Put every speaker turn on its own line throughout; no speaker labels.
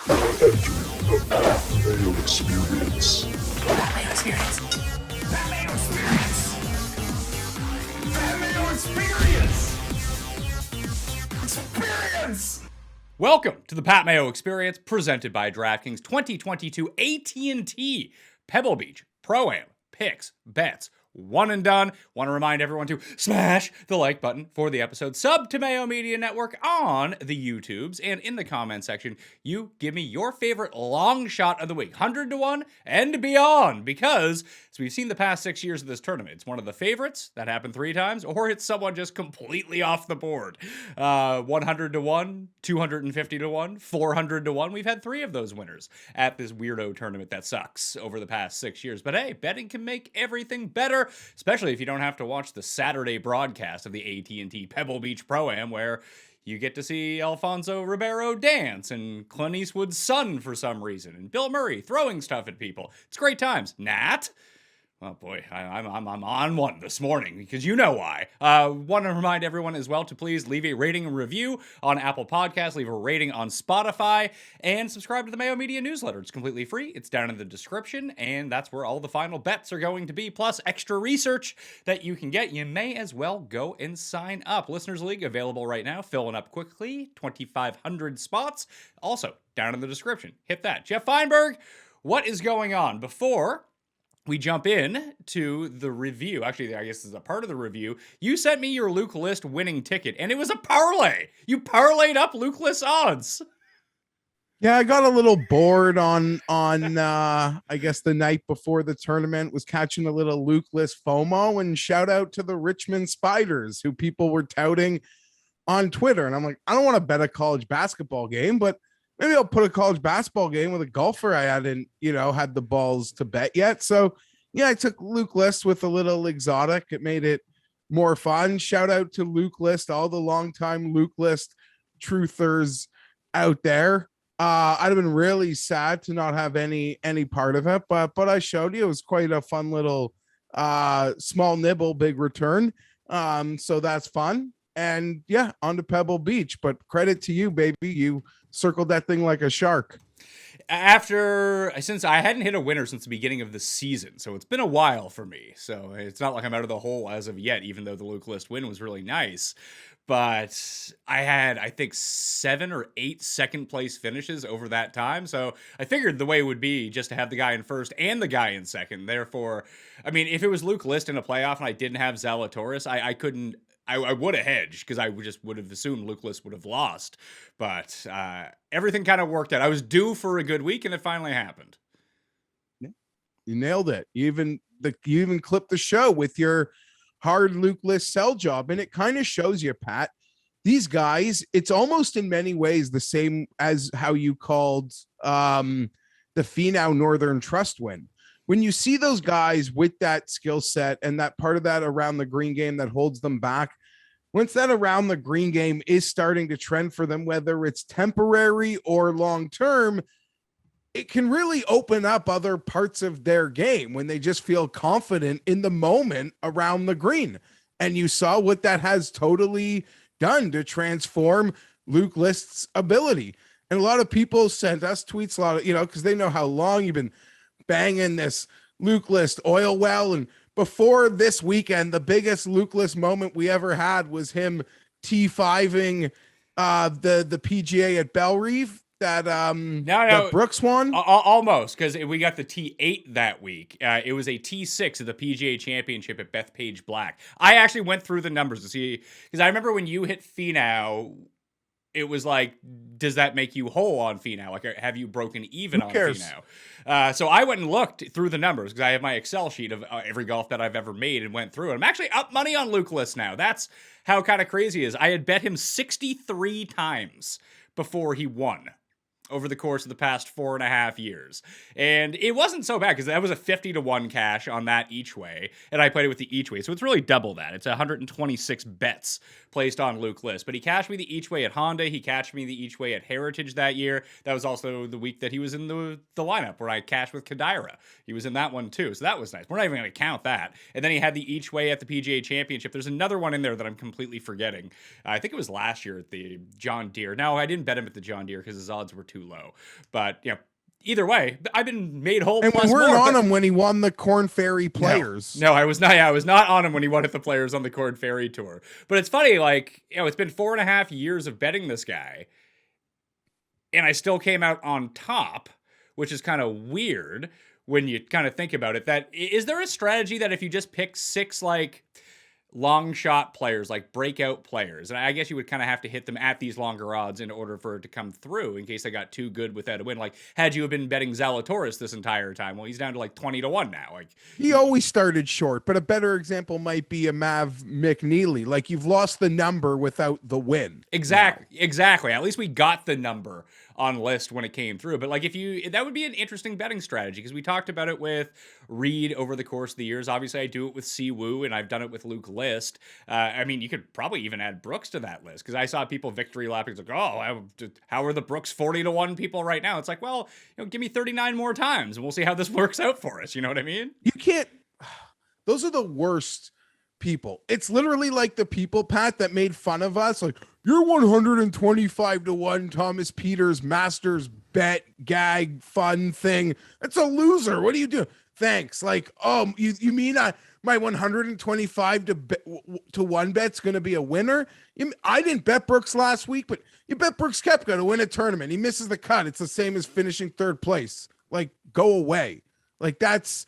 Entering the Mayo Experience.
Mayo Experience. Mayo Experience. Mayo Experience. Experience.
Welcome to the Pat Mayo Experience, presented by DraftKings 2022 AT&T Pebble Beach Pro-Am Picks Bets. One and done. Want to remind everyone to smash the like button for the episode. Sub to Mayo Media Network on the YouTubes. And in the comment section, you give me your favorite long shot of the week. 100 to 1 and beyond. Because, as we've seen the past 6 years of this tournament, it's one of the favorites that happened 3 times, or it's someone just completely off the board. 100 to 1, 250 to 1, 400 to 1. We've had 3 of those winners at this weirdo tournament that sucks over the past 6 years. But hey, betting can make everything better, especially if you don't have to watch the Saturday broadcast of the AT&T Pebble Beach Pro-Am, where you get to see Alfonso Ribeiro dance and Clint Eastwood's son for some reason, and Bill Murray throwing stuff at people. It's great times. Nat? Oh boy, I'm on one this morning because you know why. Want to remind everyone as well to please leave a rating and review on Apple Podcasts, leave a rating on Spotify, and subscribe to the Mayo Media newsletter. It's completely free. It's down in the description, and that's where all the final bets are going to be, plus extra research that you can get. You may as well go and sign up. Listeners League available right now, filling up quickly, 2,500 spots. Also, down in the description. Hit that. Geoff Fienberg, what is going on? Before we jump in to the review. Actually, I guess this is a part of the review. You sent me your Luke List winning ticket, and it was a parlay. You parlayed up Luke List odds.
Yeah, I got a little bored on I guess the night before the tournament, was catching a little Luke List FOMO, and shout out to the Richmond Spiders, who people were touting on Twitter. And I'm like, I don't want to bet a college basketball game, but maybe I'll put a college basketball game with a golfer I hadn't, had the balls to bet yet. So yeah, I took Luke List with a little exotic. It made it more fun. Shout out to Luke List, all the longtime Luke List truthers out there. I'd have been really sad to not have any part of it, but I showed you. It was quite a fun little small nibble, big return. So that's fun. And yeah, on to Pebble Beach, but credit to you, baby. You circled that thing like a shark.
Since I hadn't hit a winner since the beginning of the season, so it's been a while for me. So it's not like I'm out of the hole as of yet, even though the Luke List win was really nice. But I had, I think, 7 or 8 second place finishes over that time. So I figured the way it would be just to have the guy in first and the guy in second. Therefore, I mean, if it was Luke List in a playoff and I didn't have Zalatoris, I couldn't. I would have hedged because I would have assumed Luke List would have lost. But everything kind of worked out. I was due for a good week, and it finally happened.
You nailed it. You even clipped the show with your hard Luke List sell job, and it kind of shows you, Pat. These guys, it's almost in many ways the same as how you called the Finau Northern Trust win. When you see those guys with that skill set and that part of that around the green game that holds them back, once that around the green game is starting to trend for them, whether it's temporary or long-term, it can really open up other parts of their game when they just feel confident in the moment around the green. And you saw what that has totally done to transform Luke List's ability. And a lot of people sent us tweets, because they know how long you've been banging this Luke List oil well. And before this weekend, the biggest Luke List moment we ever had was him T5ing the PGA at Bellerive that Brooks won.
Almost, because we got the T8 that week. It was a T6 of the PGA Championship at Bethpage Black. I actually went through the numbers to see, because I remember when you hit Finau, it was like, does that make you whole on Finau? Like, have you broken even on Finau? So I went and looked through the numbers because I have my Excel sheet of every golf bet I've ever made and went through it. I'm actually up money on Luke List now. That's how kind of crazy it is. I had bet him 63 times before he won over the course of the past 4.5 years. And it wasn't so bad because that was a 50 to 1 cash on that each way. And I played it with the each way. So it's really double that. It's 126 bets placed on Luke List. But he cashed me the each way at Honda. He cashed me the each way at Heritage that year. That was also the week that he was in the lineup where I cashed with Kadira. He was in that one too. So that was nice. We're not even going to count that. And then he had the each way at the PGA Championship. There's another one in there that I'm completely forgetting. I think it was last year at the John Deere. No, I didn't bet him at the John Deere because his odds were too too low. But, you know, either way, I've been made whole.
And we
plus
weren't
more,
on
but-
him when he won the Corn Ferry Players.
No, I was not. Yeah, I was not on him when he won at the Players on the Corn Ferry Tour. But it's funny, like, you know, it's been 4.5 years of betting this guy, and I still came out on top, which is kind of weird when you kind of think about it. That is there a strategy that if you just pick 6 like long shot players, like breakout players, and I guess you would kind of have to hit them at these longer odds in order for it to come through in case they got too good without a win. Like, had you have been betting Zalatoris this entire time, well, he's down to like 20-1 now. Like,
He always started short, but a better example might be a Mav McNeely. Like, you've lost the number without the win.
Exactly. At least we got the number on list when it came through. But like, that would be an interesting betting strategy because we talked about it with Reed over the course of the years. Obviously, I do it with Siwoo and I've done it with Luke List. I mean, you could probably even add Brooks to that list because I saw people victory lapping. It's like, oh, how are the Brooks 40-1 people right now? It's like, well, you know, give me 39 more times and we'll see how this works out for us. You know what I mean?
You can't. Those are the worst people. It's literally like the people, Pat, that made fun of us. Like, you're 125-1 Thomas Peters Masters bet gag fun thing. That's a loser. What are you doing? Thanks. Like, oh, you mean my 125-1 bet's going to be a winner? I didn't bet Brooks last week, but you bet Brooks Koepka to win a tournament. He misses the cut. It's the same as finishing 3rd place. Like, go away. Like, that's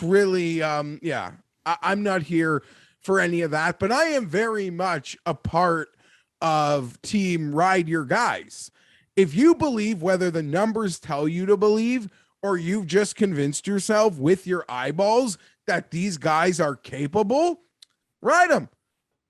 really, yeah. I'm not here for any of that, but I am very much a part of team ride your guys. If you believe whether the numbers tell you to believe, or you've just convinced yourself with your eyeballs that these guys are capable, ride them.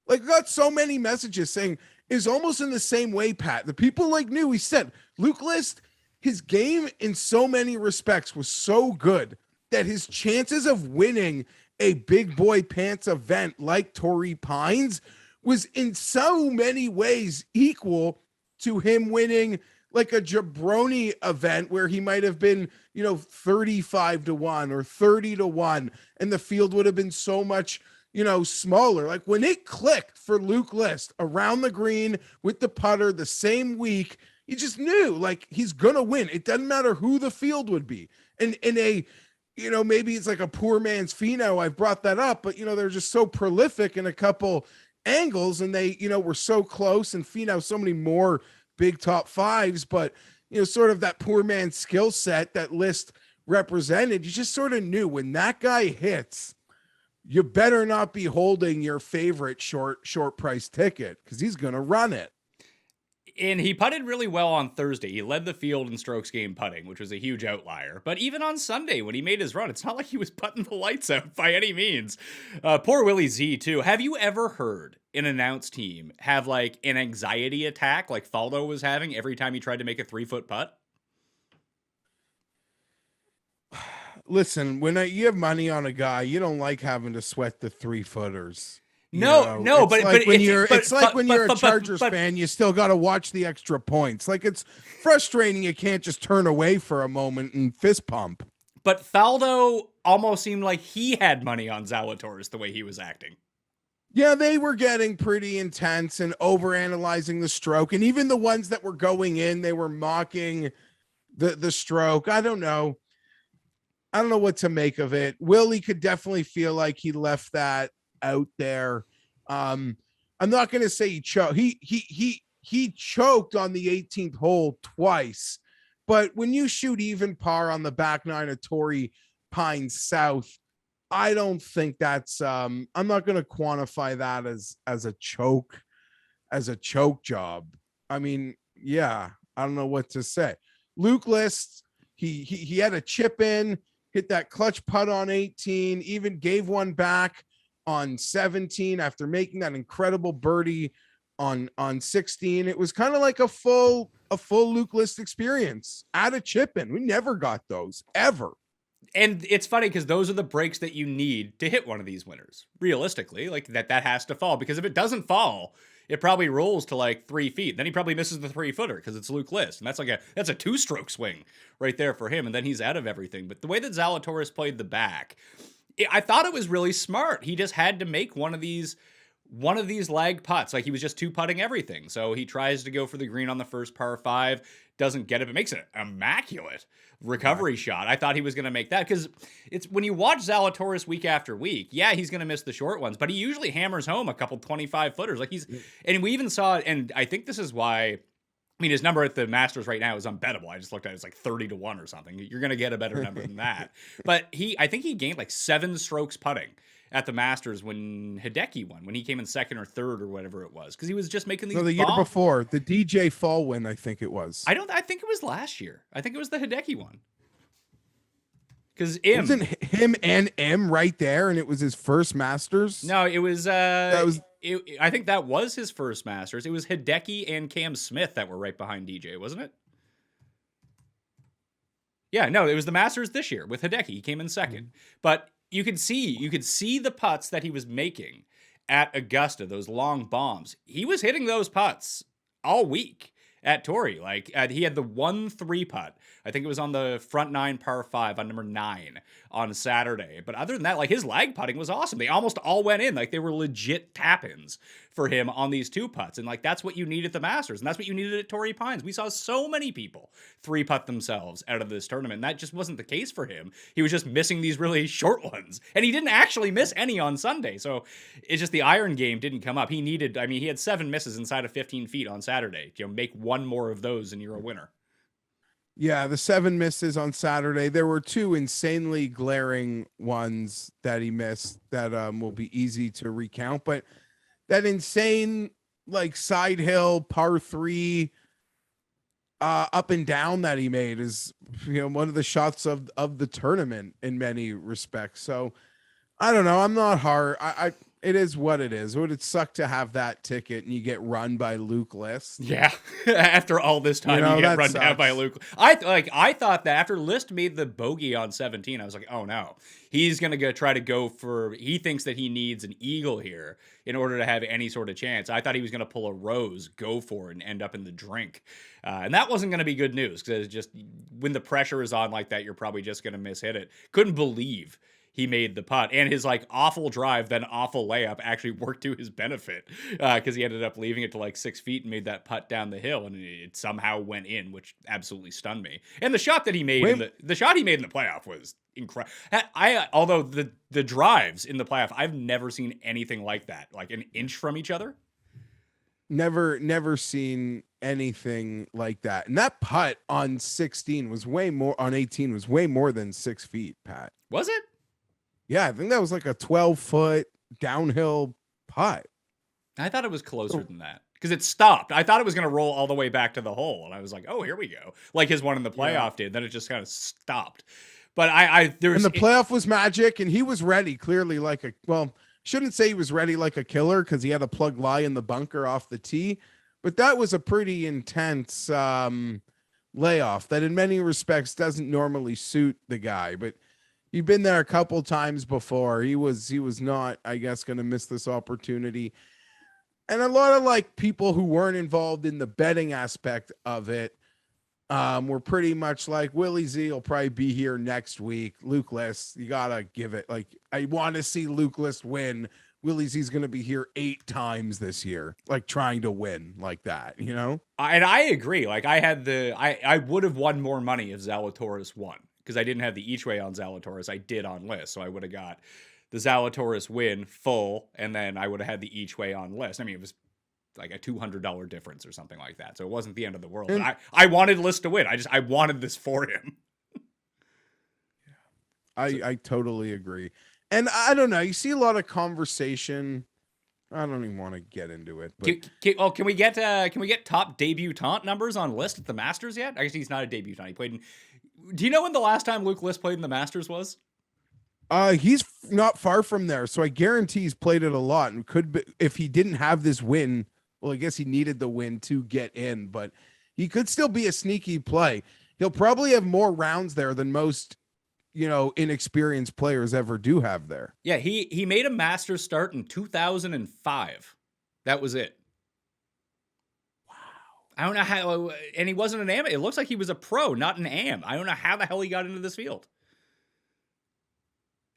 Like, I got so many messages saying is almost in the same way, Pat. The people like knew, he said, Luke List, his game in so many respects was so good that his chances of winning a big boy pants event like Torrey Pines was in so many ways equal to him winning like a jabroni event where he might have been, 35-1 or 30-1, and the field would have been so much, smaller. Like, when it clicked for Luke List around the green with the putter the same week, you just knew, like, he's gonna win. It doesn't matter who the field would be. And in a, maybe it's like a poor man's Finau. I've brought that up, but they're just so prolific in a couple angles, and they, were so close, and Finau so many more big top fives, but sort of that poor man's skill set that List represented. You just sort of knew when that guy hits, you better not be holding your favorite short price ticket because he's gonna run it.
And he putted really well on Thursday. He led the field in strokes gained putting, which was a huge outlier. But even on Sunday, when he made his run, it's not like he was putting the lights out by any means. Poor Willie Z, too. Have you ever heard an announced team have, like, an anxiety attack like Faldo was having every time he tried to make a 3-foot putt?
Listen, when you have money on a guy, you don't like having to sweat the 3-footers.
No,
it's like when you're a Chargers fan, you still got to watch the extra points. Like, it's frustrating. You can't just turn away for a moment and fist pump.
But Faldo almost seemed like he had money on Zalatoris the way he was acting.
Yeah, they were getting pretty intense and overanalyzing the stroke. And even the ones that were going in, they were mocking the stroke. I don't know what to make of it. Willie could definitely feel like he left that out there. I'm not going to say he choked. He choked on the 18th hole twice, but when you shoot even par on the back nine of Torrey Pines South, I don't think that's I'm not going to quantify that as a choke job. I mean, yeah, I don't know what to say. Luke List, he had a chip in, hit that clutch putt on 18, even gave one back on 17 after making that incredible birdie on 16. It was kind of like a full Luke List experience. Add a chip in. We never got those ever.
And it's funny because those are the breaks that you need to hit one of these winners. Realistically, like that has to fall, because if it doesn't fall, it probably rolls to like 3 feet. Then he probably misses the 3-footer because it's Luke List. And that's a 2-stroke swing right there for him. And then he's out of everything. But the way that Zalatoris played the back, I thought it was really smart. He just had to make one of these lag putts. Like, he was just 2-putting everything. So he tries to go for the green on the first par 5, doesn't get it, but makes an immaculate recovery shot. I thought he was going to make that because it's when you watch Zalatoris week after week, yeah, he's going to miss the short ones, but he usually hammers home a couple 25-footers. Like and we even saw it, and I think this is why. I mean, his number at the Masters right now is unbettable. I just looked at it; it's like 30-1 or something. You're going to get a better number than that. But I think he gained like 7 strokes putting at the Masters when Hideki won, when he came in second or third or whatever it was, because he was just making these.
No, the year before, the DJ Fall win, I think it was.
I think it was last year. I think it was the Hideki one. Because wasn't
him and M right there, and it was his first Masters.
No, it was. I think that was his first Masters. It was Hideki and Cam Smith that were right behind DJ, wasn't it? Yeah, no, it was the Masters this year with Hideki. He came in second, but you could see the putts that he was making at Augusta, those long bombs. He was hitting those putts all week at Torrey. Like he had the 1-3 putt. I think it was on the front 9 par 5 on number 9 on Saturday. But other than that, like his lag putting was awesome. They almost all went in. Like they were legit tap-ins for him on these 2 putts. And like that's what you need at the Masters. And that's what you needed at Torrey Pines. We saw so many people 3-putt themselves out of this tournament. And that just wasn't the case for him. He was just missing these really short ones. And he didn't actually miss any on Sunday. So it's just the iron game didn't come up. He had 7 misses inside of 15 feet on Saturday. Make one more of those and you're a winner.
Yeah, the 7 misses on Saturday. There were 2 insanely glaring ones that he missed that will be easy to recount. But that insane like side hill par 3 up and down that he made is one of the shots of the tournament in many respects. So I don't know. I'm not hard. It is what it is. Would it suck to have that ticket and you get run by Luke List?
Yeah. After all this time, you get run down by Luke. I thought that after List made the bogey on 17, I was like, oh no, he's going to try to go for, he thinks that he needs an eagle here in order to have any sort of chance. I thought he was going to pull a rose, go for it, and end up in the drink. And that wasn't going to be good news because just when the pressure is on like that, you're probably just going to mishit it. Couldn't believe he made the putt, and his like awful drive, then awful layup actually worked to his benefit because he ended up leaving it to like 6 feet and made that putt down the hill, and it somehow went in, which absolutely stunned me. And the shot that he made, the shot he made in the playoff was incredible. Although the drives in the playoff, I've never seen anything like that, like an inch from each other.
Never seen anything like that. And that putt on 16 was way more, on 18 was way more than 6 feet, Pat.
Was it?
Yeah, I think that was like a 12-foot downhill putt.
I thought it was closer than that because it stopped. I thought it was going to roll all the way back to the hole, and I was like, "Oh, here we go!" Like his one in the playoff did. Then it just kind of stopped. But and
the playoff was magic, and he was ready. Clearly, shouldn't say he was ready like a killer because he had a plug lie in the bunker off the tee. But that was a pretty intense layoff that, in many respects, doesn't normally suit the guy, but. He'd been there a couple times before. He was not, I guess, going to miss this opportunity. And a lot of like people who weren't involved in the betting aspect of it were pretty much like, Willie Z will probably be here next week. Luke List, you got to give it. Like, I want to see Luke List win. Willie Z's going to be here 8 times this year, like trying to win like that, And
I agree. Like I would have won more money if Zalatoris won. Because I didn't have the each way on Zalatoris. I did on List. So I would have got the Zalatoris win full, and then I would have had the each way on List. I mean, it was like a $200 difference or something like that. So it wasn't the end of the world. But I wanted List to win. I wanted this for him.
I totally agree. And I don't know. You see a lot of conversation. I don't even want to get into it. But
can we get top debutante numbers on List at the Masters yet? I guess he's not a debutante. He played in. Do you know when the last time Luke List played in the Masters was?
He's not far from there, so I guarantee he's played it a lot and could be, if he didn't have this win. Well, I guess he needed the win to get in, but he could still be a sneaky play. He'll probably have more rounds there than most, inexperienced players ever do have there.
Yeah, he made a Masters start in 2005. That was it. I don't know how, and he wasn't an am. It looks like he was a pro, not an am. I don't know how the hell he got into this field.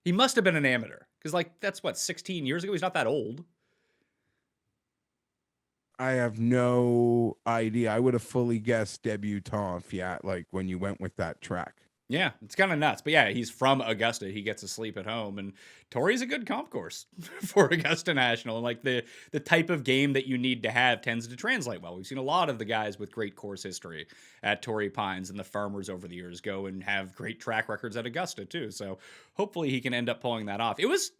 He must have been an amateur because, that's 16 years ago. He's not that old.
I have no idea. I would have fully guessed debutant Fiat, like when you went with that track.
Yeah, it's kind of nuts. But yeah, he's from Augusta. He gets to sleep at home. And Torrey's a good comp course for Augusta National. And like the type of game that you need to have tends to translate well. We've seen a lot of the guys with great course history at Torrey Pines and the Farmers over the years go and have great track records at Augusta too. So hopefully he can end up pulling that off. It was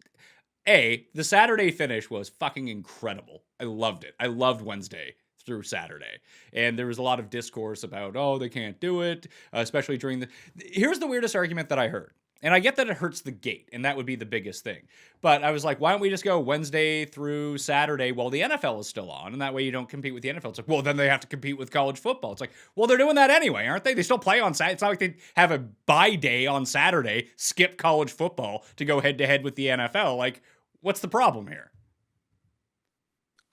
the Saturday finish was fucking incredible. I loved it. I loved Wednesday through Saturday. And there was a lot of discourse about, oh, they can't do it, especially during here's the weirdest argument that I heard. And I get that it hurts the gate, and that would be the biggest thing. But I was like, why don't we just go Wednesday through Saturday while the NFL is still on? And that way you don't compete with the NFL. It's like, well, then they have to compete with college football. It's like, well, they're doing that anyway, aren't they? They still play on Saturday. It's not like they have a bye day on Saturday, skip college football to go head-to-head with the NFL. Like, what's the problem here?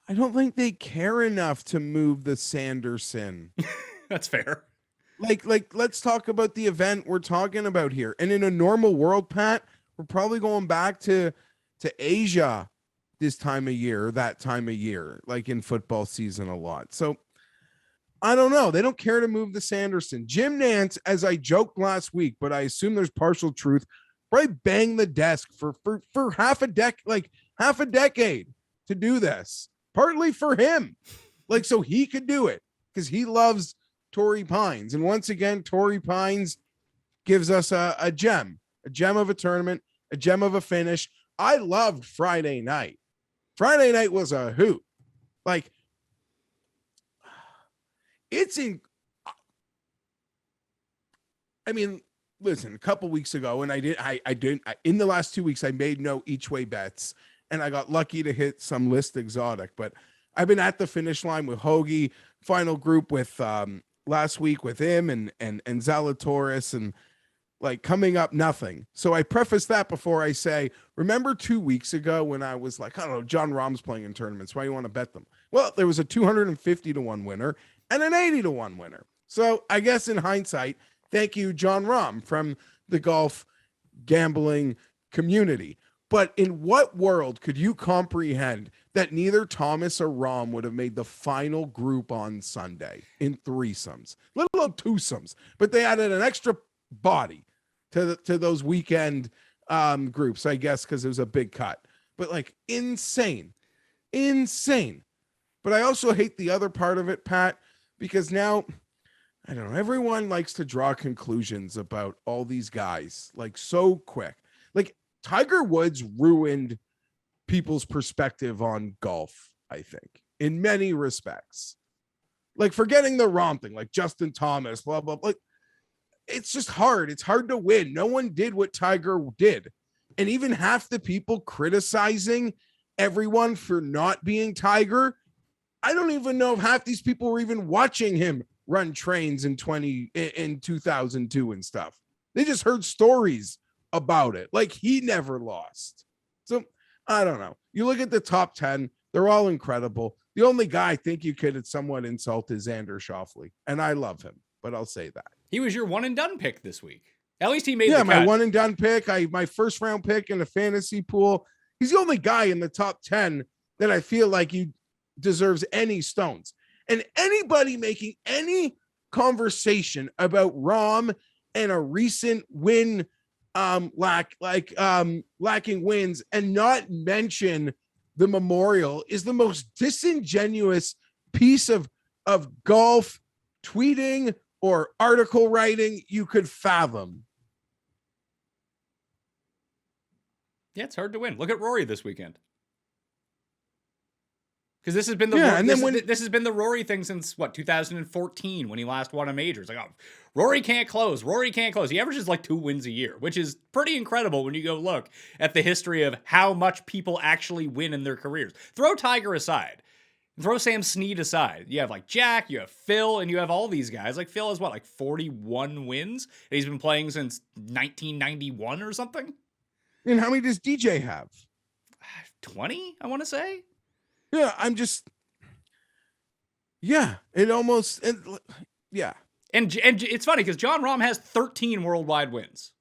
I don't think they care enough to move the Sanderson.
That's fair.
Like, let's talk about the event we're talking about here. And in a normal world, Pat, we're probably going back to Asia this time of year, that time of year, like in football season a lot. So I don't know. They don't care to move the Sanderson. Jim Nantz, as I joked last week, but I assume there's partial truth, probably banged the desk for half a decade to do this. Partly for him, like, so he could do it because he loves Torrey Pines. And once again, Torrey Pines gives us a gem of a tournament, a gem of a finish. I loved Friday night. Friday night was a hoot. Like, I mean, listen, a couple weeks ago, and in the last 2 weeks, I made no each way bets. And I got lucky to hit some list exotic, but I've been at the finish line with Hoagie, final group with last week with him and Zalatoris, and like coming up nothing. So I preface that before I say, remember 2 weeks ago when I was like, I don't know, John Rahm's playing in tournaments. Why do you want to bet them? Well, there was a 250 to 1 winner and an 80 to 1 winner. So I guess in hindsight, thank you, John Rahm from the golf gambling community. But in what world could you comprehend that neither Thomas or Rahm would have made the final group on Sunday in threesomes, let alone twosomes? But they added an extra body to those weekend groups, I guess, because it was a big cut. But like insane. But I also hate the other part of it, Pat, because now, I don't know, everyone likes to draw conclusions about all these guys like so quick. Like, Tiger Woods ruined people's perspective on golf, I think, in many respects. Like, forgetting the Rahm thing, like Justin Thomas, blah, blah, blah. It's just hard. It's hard to win. No one did what Tiger did. And even half the people criticizing everyone for not being Tiger, I don't even know if half these people were even watching him run trains in 2002 and stuff. They just heard stories about it. Like, he never lost. So I don't know. You look at the top 10, they're all incredible. The only guy I think you could somewhat insult is Xander Schauffele, and I love him, but I'll say that.
He was your one and done pick this week. At least he made the cut.
My one and done pick. My first round pick in the fantasy pool. He's the only guy in the top 10 that I feel like he deserves any stones. And anybody making any conversation about Rahm and a recent win lacking wins and not mention the memorial is the most disingenuous piece of golf tweeting or article writing you could fathom.
Yeah, it's hard to win. Look at Rory this weekend. Because this has been this has been the Rory thing since 2014 when he last won a major. It's like, oh, Rory can't close. He averages like 2 wins a year, which is pretty incredible when you go look at the history of how much people actually win in their careers. Throw Tiger aside. Throw Sam Snead aside. You have like Jack, you have Phil, and you have all these guys. Like Phil has like 41 wins? And he's been playing since 1991 or something.
And how many does DJ have?
20, I want to say.
Yeah, it almost, yeah.
And it's funny because John Rahm has 13 worldwide wins.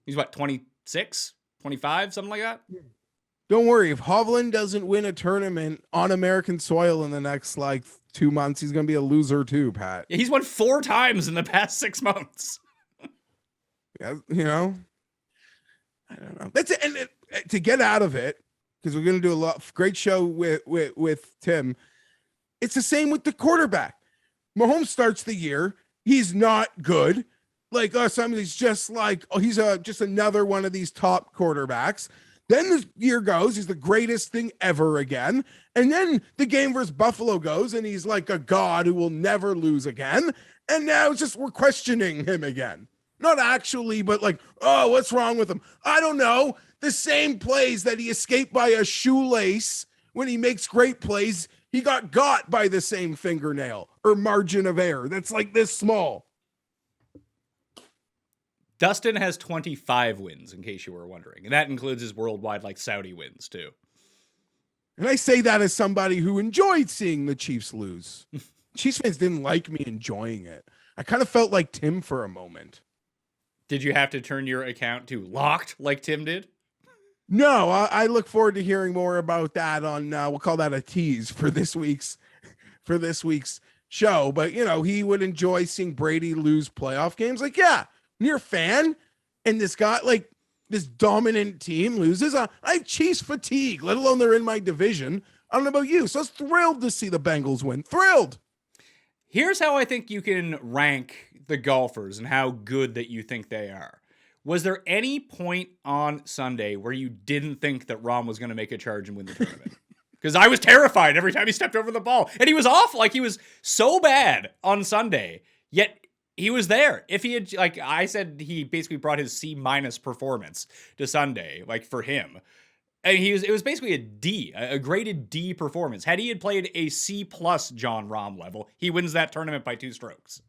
He's 26, 25, something like that?
Don't worry. If Hovland doesn't win a tournament on American soil in the next like 2 months, he's going to be a loser too, Pat.
Yeah, he's won 4 times in the past 6 months.
Yeah, you know, I don't know. That's it. And to get out of it, because we're going to do a great show with Tim. It's the same with the quarterback. Mahomes starts the year. He's not good. Like somebody's just like, oh, he's just another one of these top quarterbacks. Then the year goes, he's the greatest thing ever again. And then the game versus Buffalo goes, and he's like a god who will never lose again. And now it's just we're questioning him again. Not actually, but like, oh, what's wrong with him? I don't know. The same plays that he escaped by a shoelace when he makes great plays, he got by the same fingernail or margin of error that's like this small.
Dustin has 25 wins, in case you were wondering. And that includes his worldwide, like, Saudi wins, too.
And I say that as somebody who enjoyed seeing the Chiefs lose. Chiefs fans didn't like me enjoying it. I kind of felt like Tim for a moment.
Did you have to turn your account to locked like Tim did?
No, I look forward to hearing more about that on, we'll call that a tease for this week's show. But, you know, he would enjoy seeing Brady lose playoff games. Like, yeah. You're a fan, and this guy, like this dominant team loses. I have Chiefs fatigue, let alone they're in my division. I don't know about you. So I was thrilled to see the Bengals win. Thrilled.
Here's how I think you can rank the golfers and how good that you think they are. Was there any point on Sunday where you didn't think that Rahm was going to make a charge and win the tournament? Because I was terrified every time he stepped over the ball. And he was off. Like, he was so bad on Sunday, yet he was there. If he had, like I said, he basically brought his C- performance to Sunday, like for him. And it was basically a D, a graded D performance. Had he had played a C+ John Rahm level, he wins that tournament by 2 strokes.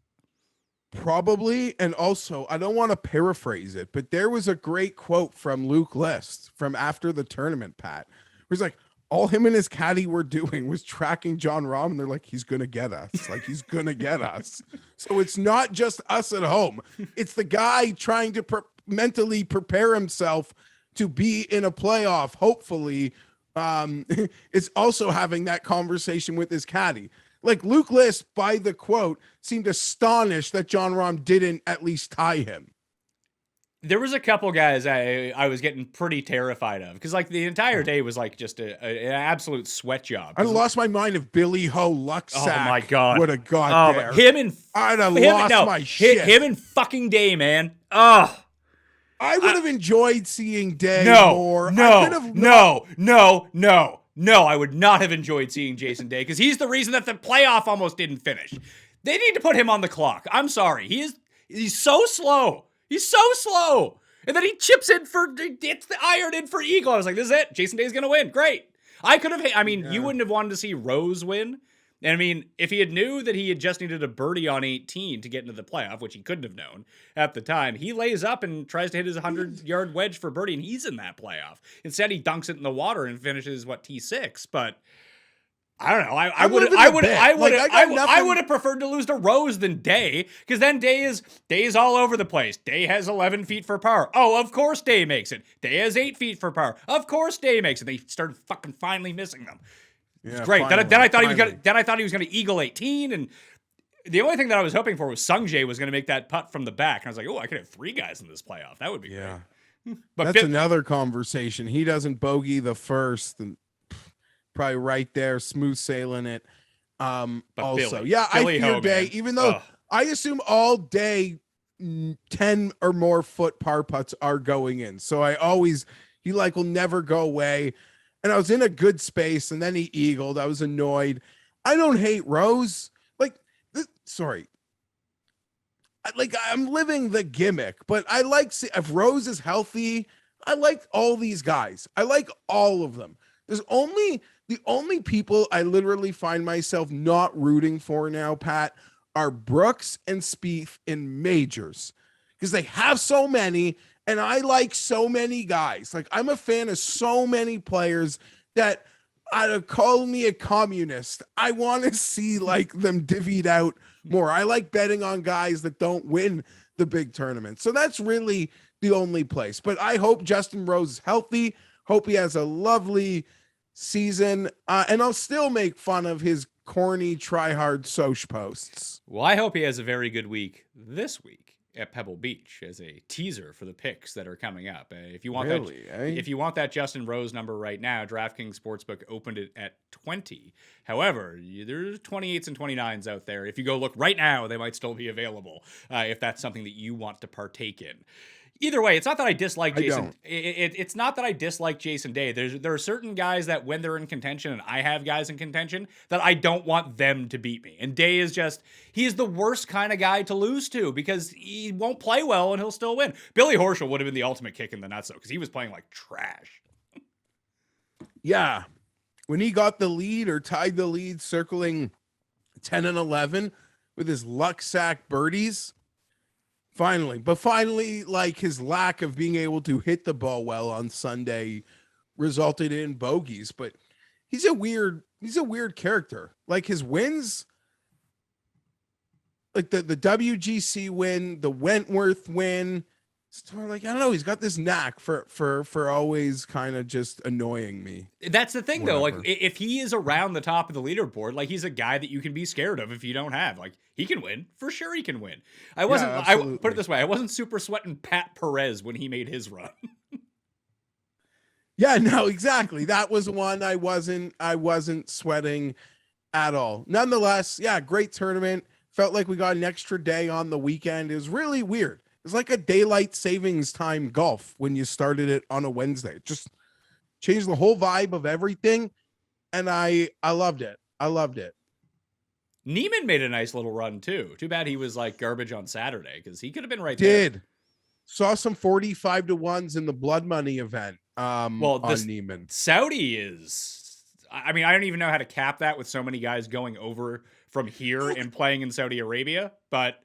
Probably. And also, I don't want to paraphrase it, but there was a great quote from Luke List from after the tournament, Pat. Where he's like, all him and his caddy were doing was tracking John Rahm, and they're like, he's going to get us. Like, he's going to get us. So it's not just us at home. It's the guy trying to mentally prepare himself to be in a playoff, hopefully. It's also having that conversation with his caddy. Like, Luke List, by the quote, seemed astonished that John Rahm didn't at least tie him.
There was a couple guys I was getting pretty terrified of because like the entire day was like just an absolute sweat job.
I lost my mind if Billy Ho Lucksack
my God.
would have got there. I'd have lost my shit.
Him and fucking Day, man. Oh,
I would have enjoyed seeing Day more.
No, I would not have enjoyed seeing Jason Day because he's the reason that the playoff almost didn't finish. They need to put him on the clock. I'm sorry. He's so slow. He's so slow. And then he chips in it's the iron in for eagle. I was like, this is it. Jason Day's going to win. Great. You wouldn't have wanted to see Rose win. And I mean, if he had knew that he had just needed a birdie on 18 to get into the playoff, which he couldn't have known at the time, he lays up and tries to hit his 100-yard wedge for birdie, and he's in that playoff. Instead, he dunks it in the water and finishes, T6. But I don't know. I would have preferred to lose to Rose than Day, because then Day is all over the place. Day has 11 feet for par. Oh, of course Day makes it. Day has 8 feet for par. Of course Day makes it. They started fucking finally missing them. Yeah, it's great. Finally, then I thought he was gonna eagle 18, and the only thing that I was hoping for was Sungjae was gonna make that putt from the back. And I was like, oh, I could have 3 guys in this playoff. That would be great. But
that's another conversation. He doesn't bogey the first, and probably right there, smooth sailing it. Also, Billy I fear Day, even though I assume all day 10 or more foot par putts are going in. So he will never go away. And I was in a good space, and then he eagled. I was annoyed. I don't hate Rose. I'm living the gimmick, but I like if Rose is healthy. I like all these guys. I like all of them. The only people I literally find myself not rooting for now, Pat, are Brooks and Spieth in majors, because they have so many. And I like so many guys. Like, I'm a fan of so many players that call me a communist. I want to see like them divvied out more. I like betting on guys that don't win the big tournament. So that's really the only place. But I hope Justin Rose is healthy. Hope he has a lovely season. And I'll still make fun of his corny try-hard Soch posts.
Well, I hope he has a very good week this week at Pebble Beach as a teaser for the picks that are coming up. If you want if you want that Justin Rose number right now, DraftKings Sportsbook opened it at 20. However, there's 28s and 29s out there. If you go look right now, they might still be available if that's something that you want to partake in. Either way, it's not that I dislike Jason. It's not that I dislike Jason Day. There are certain guys that when they're in contention, and I have guys in contention, that I don't want them to beat me. And Day is he is the worst kind of guy to lose to because he won't play well and he'll still win. Billy Horschel would have been the ultimate kick in the nuts though, because he was playing like trash.
Yeah. When he got the lead or tied the lead circling 10 and 11 with his luck sack birdies. Finally, like his lack of being able to hit the ball well on Sunday resulted in bogeys, but he's a weird character. Like his wins, like the WGC win, the Wentworth win, it's like, I don't know, he's got this knack for always kind of just annoying me.
That's the thing though, like if he is around the top of the leaderboard, like he's a guy that you can be scared of if you don't have. Like he can win. For sure he can win. I put it this way, I wasn't super sweating Pat Perez when he made his run.
Yeah, no, exactly. That was one I wasn't sweating at all. Nonetheless, yeah, great tournament. Felt like we got an extra day on the weekend. It was really weird. It's like a daylight savings time golf when you started it on a Wednesday. It just changed the whole vibe of everything. And I loved it. I loved it.
Neiman made a nice little run too. Too bad he was like garbage on Saturday because he could have been right there.
Saw some 45 to 1s in the blood money event. On Neiman.
Saudi is, I mean, I don't even know how to cap that with so many guys going over from here and playing in Saudi Arabia, but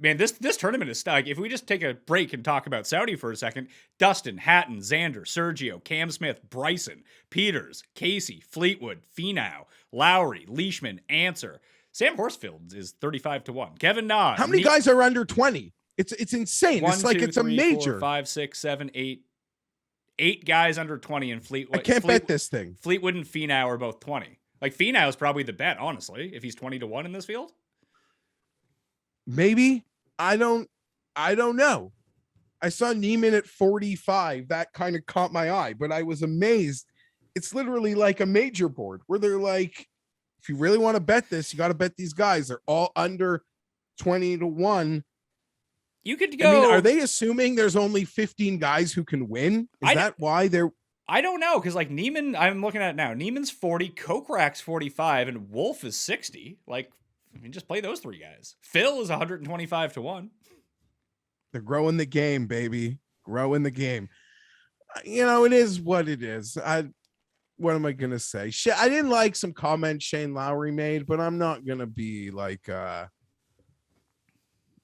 man, this tournament is stuck. If we just take a break and talk about Saudi for a second, Dustin, Hatton, Xander, Sergio, Cam Smith, Bryson, Peters, Casey, Fleetwood, Finau, Lowry, Leishman, Answer. Sam Horsfield is 35 to 1. Kevin Na.
How many guys are under 20? It's insane.
One,
it's like
two,
it's
three,
a major.
4, 5, 6, 7, 8. 8 guys under 20 in Fleetwood.
I can't bet this thing.
Fleetwood and Finau are both 20. Like Finau is probably the bet, honestly, if he's 20 to 1 in this field.
Maybe. I don't know. I saw Neiman at 45. That kind of caught my eye, but I was amazed. It's literally like a major board where they're like, if you really want to bet this, you got to bet these guys. They're all under 20 to 1.
You could go.
I mean, are they assuming there's only 15 guys who can win? Is that why they're?
I don't know, because like Neiman, I'm looking at it now. Neiman's 40, Kokrak's 45, and Wolf is 60. Like, I mean, just play those 3 guys. Phil is 125 to 1.
They're growing the game, baby. Growing the game. You know, it is what it is. What am I gonna say? I didn't like some comments Shane Lowry made, but I'm not gonna be like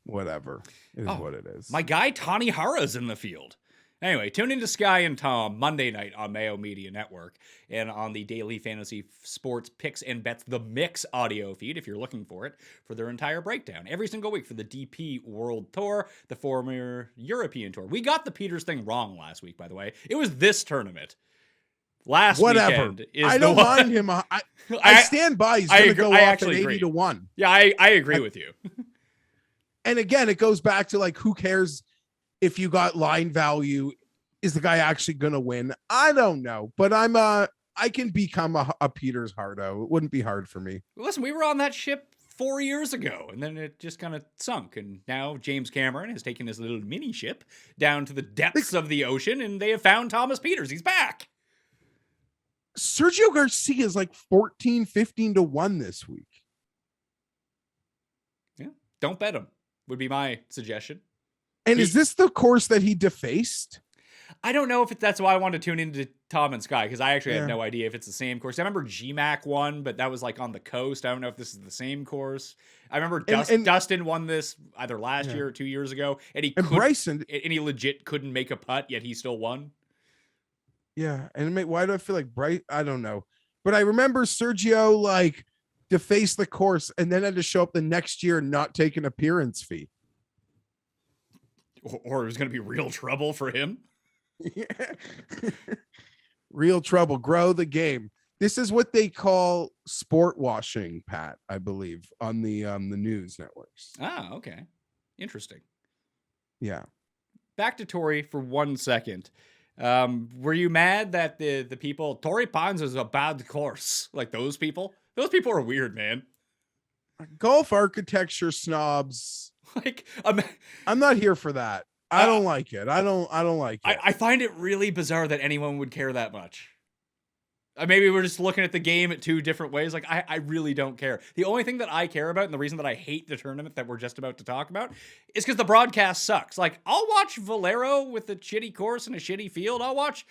whatever. It is what it is.
My guy Tani Hara's in the field. Anyway, tune into Sky and Tom Monday night on Mayo Media Network and on the Daily Fantasy Sports Picks and Bets The Mix audio feed, if you're looking for it, for their entire breakdown. Every single week for the DP World Tour, the former European Tour. We got the Peters thing wrong last week, by the way. It was this tournament. Weekend is
I don't mind him. I stand by. He's going to go off at 80 to 1.
Yeah, I agree with you.
And again, it goes back to like, who cares if you got line value? Is the guy actually going to win? I don't know, but I can become a Peters hardo. It wouldn't be hard for me.
Listen, we were on that ship 4 years ago, and then it just kind of sunk. And now James Cameron has taken his little mini ship down to the depths of the ocean, and they have found Thomas Peters. He's back.
Sergio Garcia is like 14, 15 to 1 this week.
Yeah, don't bet him, would be my suggestion.
And is this the course that he defaced?
I don't know if that's why I wanted to tune into Tom and Sky, because I actually have no idea if it's the same course. I remember GMAC won, but that was like on the coast. I don't know if this is the same course. I remember Dustin won this either last year or 2 years ago, and Bryson, and he legit couldn't make a putt, yet he still won.
Yeah, and why do I feel like Bryce? I don't know, but I remember Sergio like defaced the course and then had to show up the next year and not take an appearance fee.
Or it was going to be real trouble for him.
Yeah. Real trouble. Grow the game. This is what they call sport washing, Pat, I believe, on the news networks.
Ah, okay. Interesting.
Yeah.
Back to Torrey for 1 second. Were you mad that the people Torrey Pines is a bad course? Like those people? Those people are weird, man.
Golf architecture snobs.
Like
I'm not here for that. I don't like it. I don't like it.
I find it really bizarre that anyone would care that much. Maybe we're just looking at the game at two different ways. Like, I really don't care. The only thing that I care about, and the reason that I hate the tournament that we're just about to talk about, is because the broadcast sucks. Like, I'll watch Valero with a shitty course and a shitty field. I'll watch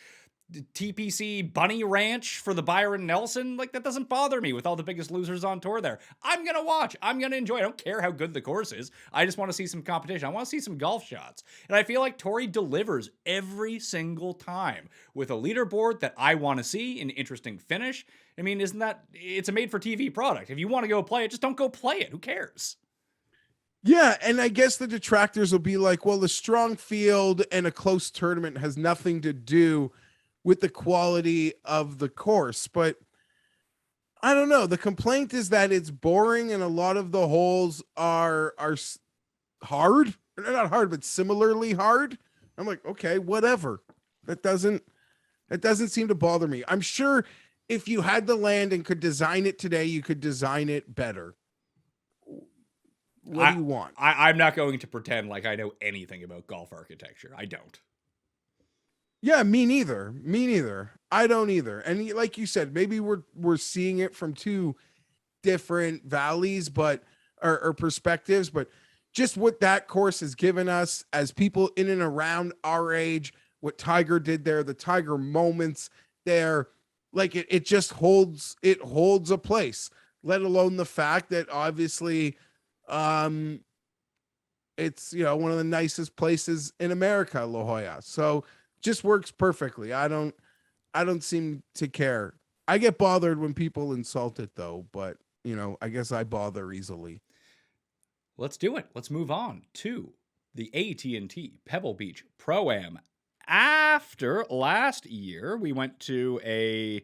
the TPC Bunny Ranch for the Byron Nelson. Like, that doesn't bother me with all the biggest losers on tour there. I'm going to watch. I'm going to enjoy. I don't care how good the course is. I just want to see some competition. I want to see some golf shots. And I feel like Torrey delivers every single time with a leaderboard that I want to see, an interesting finish. I mean, isn't that, it's a made-for-TV product. If you want to go play it, just don't go play it. Who cares?
Yeah, and I guess the detractors will be like, well, the strong field and a close tournament has nothing to do with the quality of the course. But I don't know. The complaint is that it's boring and a lot of the holes are hard. They're not hard, but similarly hard. I'm like, okay, whatever. That doesn't seem to bother me. I'm sure if you had the land and could design it today, you could design it better. What do you want?
I'm not going to pretend like I know anything about golf architecture. I don't.
Yeah, me neither. Me neither. I don't either. And like you said, maybe we're seeing it from two different valleys, but or perspectives, but just what that course has given us as people in and around our age, what Tiger did there, the Tiger moments there, like it just holds a place, let alone the fact that obviously it's, you know, one of the nicest places in America, La Jolla. So just works perfectly. I don't seem to care. I get bothered when people insult it though, but you know, I guess I bother easily.
Let's do it. Let's move on to the AT&T Pebble Beach Pro-Am. After last year, we went to a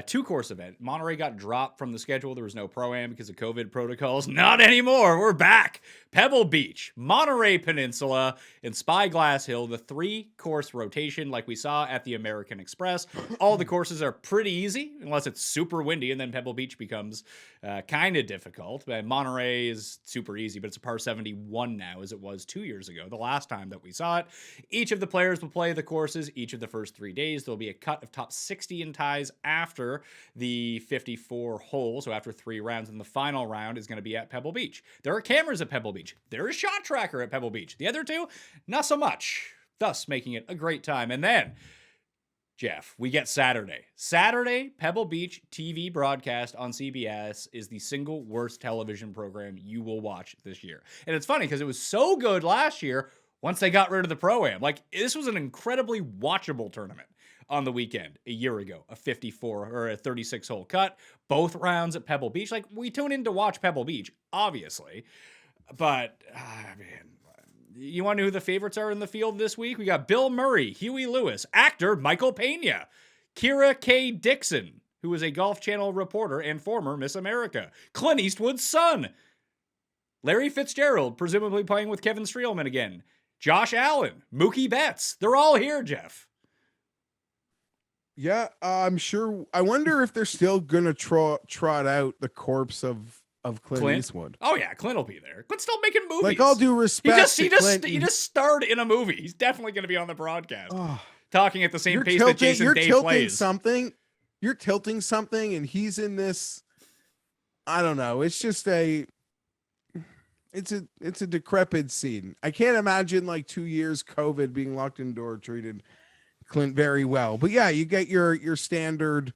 two-course event. Monterey got dropped from the schedule. There was no Pro-Am because of COVID protocols. Not anymore. We're back. Pebble Beach, Monterey Peninsula, and Spyglass Hill, the three-course rotation like we saw at the American Express. All the courses are pretty easy, unless it's super windy, and then Pebble Beach becomes kind of difficult. Monterey is super easy, but it's a par 71 now, as it was 2 years ago, the last time that we saw it. Each of the players will play the courses each of the first 3 days. There'll be a cut of top 60 in ties after the 54 holes, so after 3 rounds, and the final round is going to be at Pebble Beach. There are cameras at Pebble Beach. There is Shot Tracker at Pebble Beach. The other two, not so much, thus making it a great time. And then, Geoff, we get Saturday. Saturday, Pebble Beach TV broadcast on CBS is the single worst television program you will watch this year. And it's funny because it was so good last year once they got rid of the Pro-Am. Like, this was an incredibly watchable tournament on the weekend a year ago. A 54 or a 36-hole cut, both rounds at Pebble Beach. Like, we tune in to watch Pebble Beach, obviously. But, man, you want to know who the favorites are in the field this week? We got Bill Murray, Huey Lewis, actor Michael Pena, Kira K. Dixon, who is a Golf Channel reporter and former Miss America, Clint Eastwood's son, Larry Fitzgerald, presumably playing with Kevin Streelman again, Josh Allen, Mookie Betts. They're all here, Geoff.
Yeah, I'm sure. I wonder if they're still going to trot out the corpse of Clint Eastwood.
Oh yeah, Clint will be there. Clint's still making movies.
Like, all due respect,
he just starred in a movie. He's definitely going to be on the broadcast, talking at the same pace that Jason Day plays.
You're tilting something, and he's in this. I don't know. It's just it's a decrepit scene. I can't imagine like 2 years COVID being locked indoor treated Clint very well. But yeah, you get your standard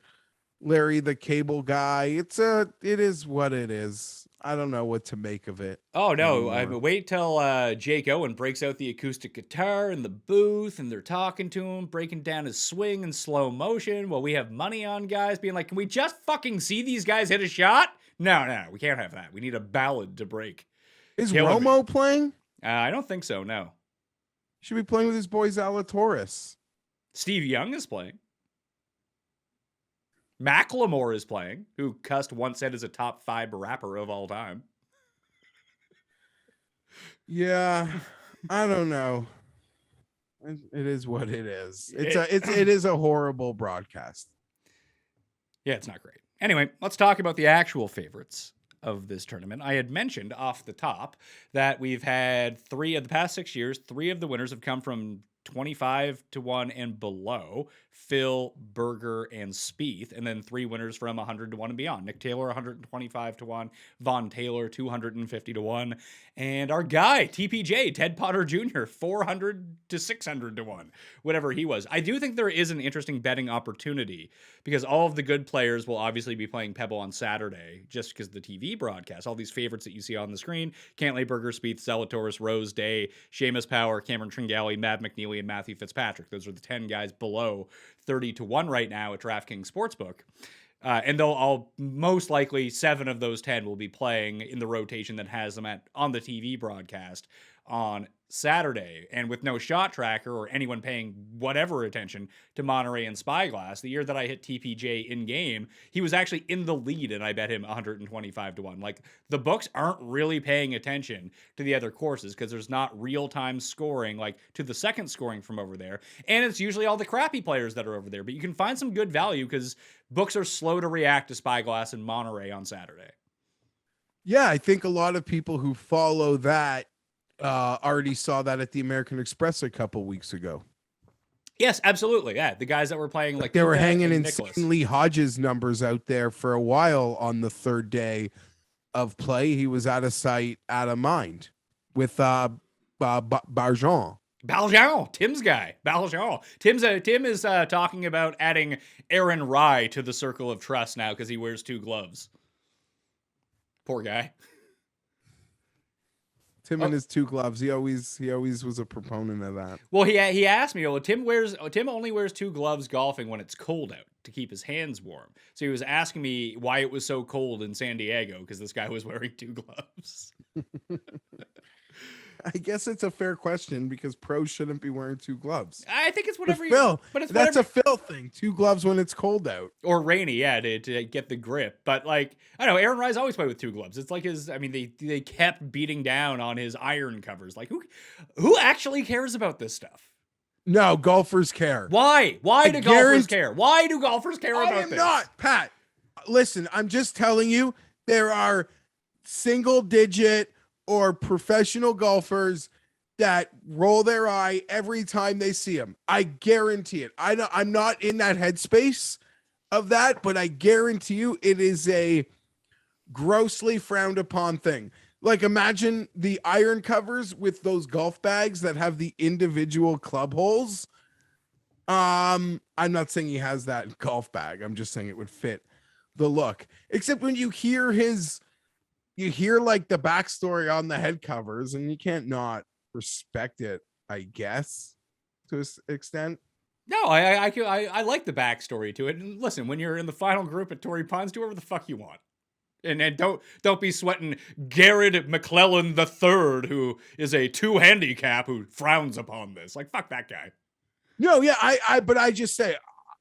Larry the Cable Guy. It is what it is. I don't know what to make of it.
Oh no, wait till Jake Owen breaks out the acoustic guitar in the booth and they're talking to him, breaking down his swing in slow motion while we have money on guys being like, can we just fucking see these guys hit a shot? No, we can't have that. We need a ballad to break.
Is Romo playing?
I don't think so, no.
Should be playing with his boy Zalatoris.
Steve Young is playing. Macklemore is playing, who Cust once said is a top 5 rapper of all time.
Yeah, I don't know. It is what it is. It is a horrible broadcast.
Yeah, it's not great. Anyway, let's talk about the actual favorites of this tournament. I had mentioned off the top that we've had 3 of the past 6 years, 3 of the winners have come from 25 to 1 and below: Phil, Berger, and Spieth, and then 3 winners from 100 to 1 and beyond: Nick Taylor 125 to 1, Von Taylor 250 to 1, and our guy TPJ, Ted Potter Jr., 400 to 600 to 1, whatever he was. I do think there is an interesting betting opportunity because all of the good players will obviously be playing Pebble on Saturday, just because the TV broadcast, all these favorites that you see on the screen: Cantlay, Berger, Spieth, Zalatoris, Rose, Day, Seamus Power, Cameron Tringale, Mad McNeely, and Matthew Fitzpatrick. Those are the 10 guys below 30 to 1 right now at DraftKings Sportsbook. And they'll all, most likely 7 of those 10 will be playing in the rotation that has them on the TV broadcast on Saturday. And with no shot tracker or anyone paying whatever attention to Monterey and Spyglass, the year that I hit TPJ in game, he was actually in the lead and I bet him 125 to 1. Like, the books aren't really paying attention to the other courses because there's not real-time scoring, like to the second scoring from over there. And it's usually all the crappy players that are over there. But you can find some good value because books are slow to react to Spyglass and Monterey on Saturday.
Yeah, I think a lot of people who follow that already saw that at the American Express a couple weeks ago.
Yes, absolutely. Yeah, the guys that were playing, like
they were hanging
insane
Lee Hodges numbers out there for a while on the third day of play. He was out of sight, out of mind with Barjon.
Baljean, Tim's guy. Baljean. Tim is talking about adding Aaron Rye to the circle of trust now because he wears 2 gloves. Poor guy.
Tim and his 2 gloves. He always was a proponent of that.
Well, he asked me, well, Tim only wears 2 gloves golfing when it's cold out to keep his hands warm. So he was asking me why it was so cold in San Diego because this guy was wearing 2 gloves.
I guess it's a fair question because pros shouldn't be wearing 2 gloves.
I think it's whatever
Phil,
but it's
that's
whatever.
a Phil thing. 2 gloves when it's cold out
or rainy, yeah, to get the grip. But like, I don't know, Aaron Rye's always played with 2 gloves. It's like they kept beating down on his iron covers. Like, who actually cares about this stuff?
No, golfers care.
Why? Why do golfers care? Why do golfers care about this?
Not, Pat. Listen, I'm just telling you, there are single-digit or professional golfers that roll their eye every time they see him. I guarantee it. I'm not in that headspace of that, but I guarantee you it is a grossly frowned upon thing. Like, imagine the iron covers with those golf bags that have the individual club holes. I'm not saying he has that golf bag. I'm just saying it would fit the look. Except when you hear like the backstory on the head covers, and you can't not respect it, I guess, to an extent.
No, I like the backstory to it. And listen, when you're in the final group at Torrey Pines, do whatever the fuck you want. And don't be sweating Garrett McClellan III, who is a 2 handicap who frowns upon this. Like, fuck that guy.
No, yeah, but I just say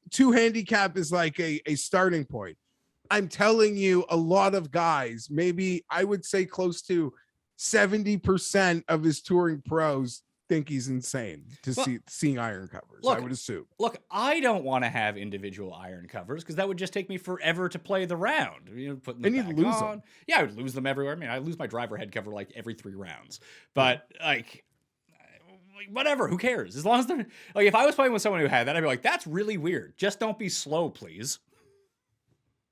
2 handicap is like a starting point. I'm telling you, a lot of guys, maybe I would say close to 70% of his touring pros think he's insane to seeing iron covers. I would assume.
Look, I don't want to have individual iron covers because that would just take me forever to play the round. Putting them back
lose
on.
them.
Yeah, I would lose them everywhere. I mean, I lose my driver head cover like every 3 rounds. But like, whatever, who cares? As long as they're like, if I was playing with someone who had that, I'd be like, that's really weird. Just don't be slow, please.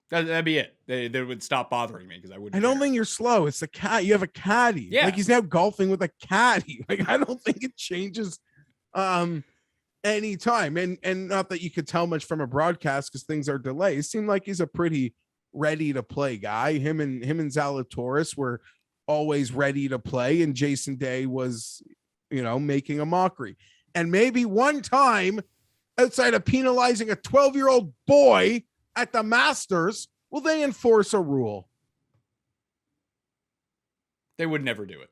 That'd be it. They would stop bothering me because I wouldn't.
I don't think you're slow. It's a cat. You have a caddy.
Yeah.
Like, he's now golfing with a caddy. Like, I don't think it changes any time. And not that you could tell much from a broadcast because things are delayed. It seemed like he's a pretty ready to play guy. Him and Zalatoris were always ready to play, and Jason Day was, making a mockery. And maybe one time, outside of penalizing a 12-year-old boy at the Masters, will they enforce a rule?
They would never do it.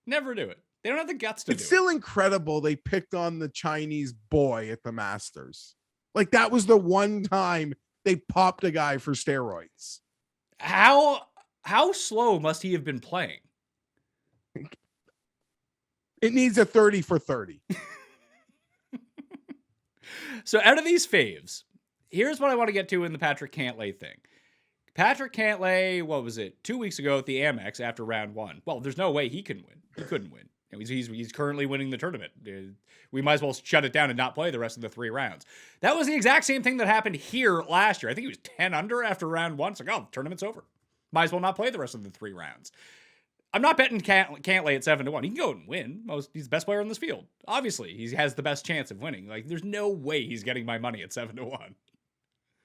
Never do it. They don't have the guts to do it.
It's still incredible they picked on the Chinese boy at the Masters. Like, that was the one time they popped a guy for steroids.
How slow must he have been playing?
It needs a 30 for 30.
So out of these faves, here's what I want to get to in the Patrick Cantlay thing. Patrick Cantlay, what was it, 2 weeks ago at the Amex after round one. Well, there's no way he can win. He couldn't win. He's currently winning the tournament. We might as well shut it down and not play the rest of the 3 rounds. That was the exact same thing that happened here last year. I think he was 10 under after round one. It's like, oh, the tournament's over. Might as well not play the rest of the 3 rounds. I'm not betting Cantlay at 7-1. He can go and win. He's the best player in this field. Obviously, he has the best chance of winning. Like, there's no way he's getting my money at 7-1.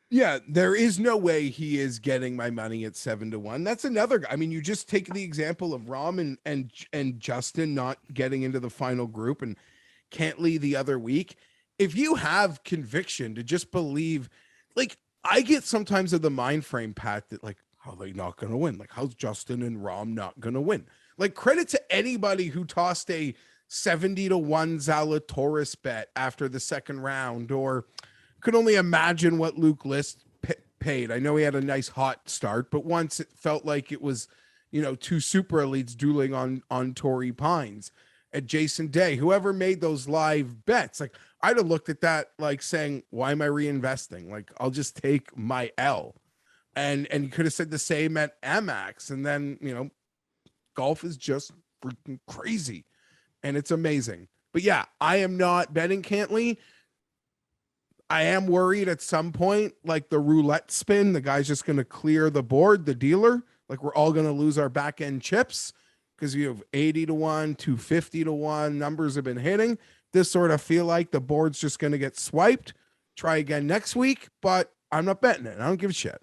Yeah, there is no way he is getting my money at 7-1. That's another guy. I mean, you just take the example of Rom and Justin not getting into the final group and Cantlay the other week. If you have conviction to just believe, like, I get sometimes of the mind frame, Pat, that like, how are they not going to win? Like, how's Justin and Rom not going to win? Like, credit to anybody who tossed a 70-1 Zalatoris bet after the second round, or could only imagine what Luke List paid. I know he had a nice hot start, but once it felt like it was, 2 super elites dueling on Torrey Pines. At Jason Day, whoever made those live bets, like, I'd have looked at that like saying, why am I reinvesting? Like, I'll just take my L. And you could have said the same at Amex. And then, golf is just freaking crazy and it's amazing. But yeah, I am not betting Cantlay. I am worried at some point, like the roulette spin, the guy's just going to clear the board, the dealer. Like, we're all going to lose our back end chips because you have 80-1, 250-1 numbers have been hitting. This sort of feel like the board's just going to get swiped. Try again next week, but I'm not betting it. I don't give a shit.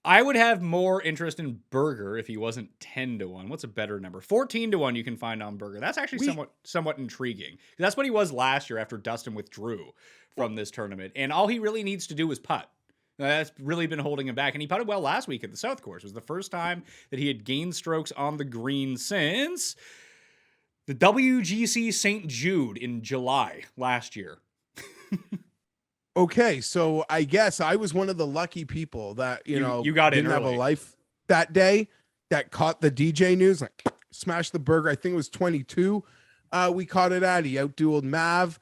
I would have more interest in Berger if he wasn't 10-1. What's a better number? 14-1 you can find on Berger. That's actually somewhat intriguing. That's what he was last year after Dustin withdrew from this tournament. And all he really needs to do is putt. That's really been holding him back. And he putted well last week at the South Course. It was the first time that he had gained strokes on the green since the WGC St. Jude in July last year.
Okay, so I guess I was one of the lucky people that, you
got
didn't have a
early.
life that day that caught the DJ news, like smashed the Berger. I think it was 22. We caught it at. He outdueled Mav.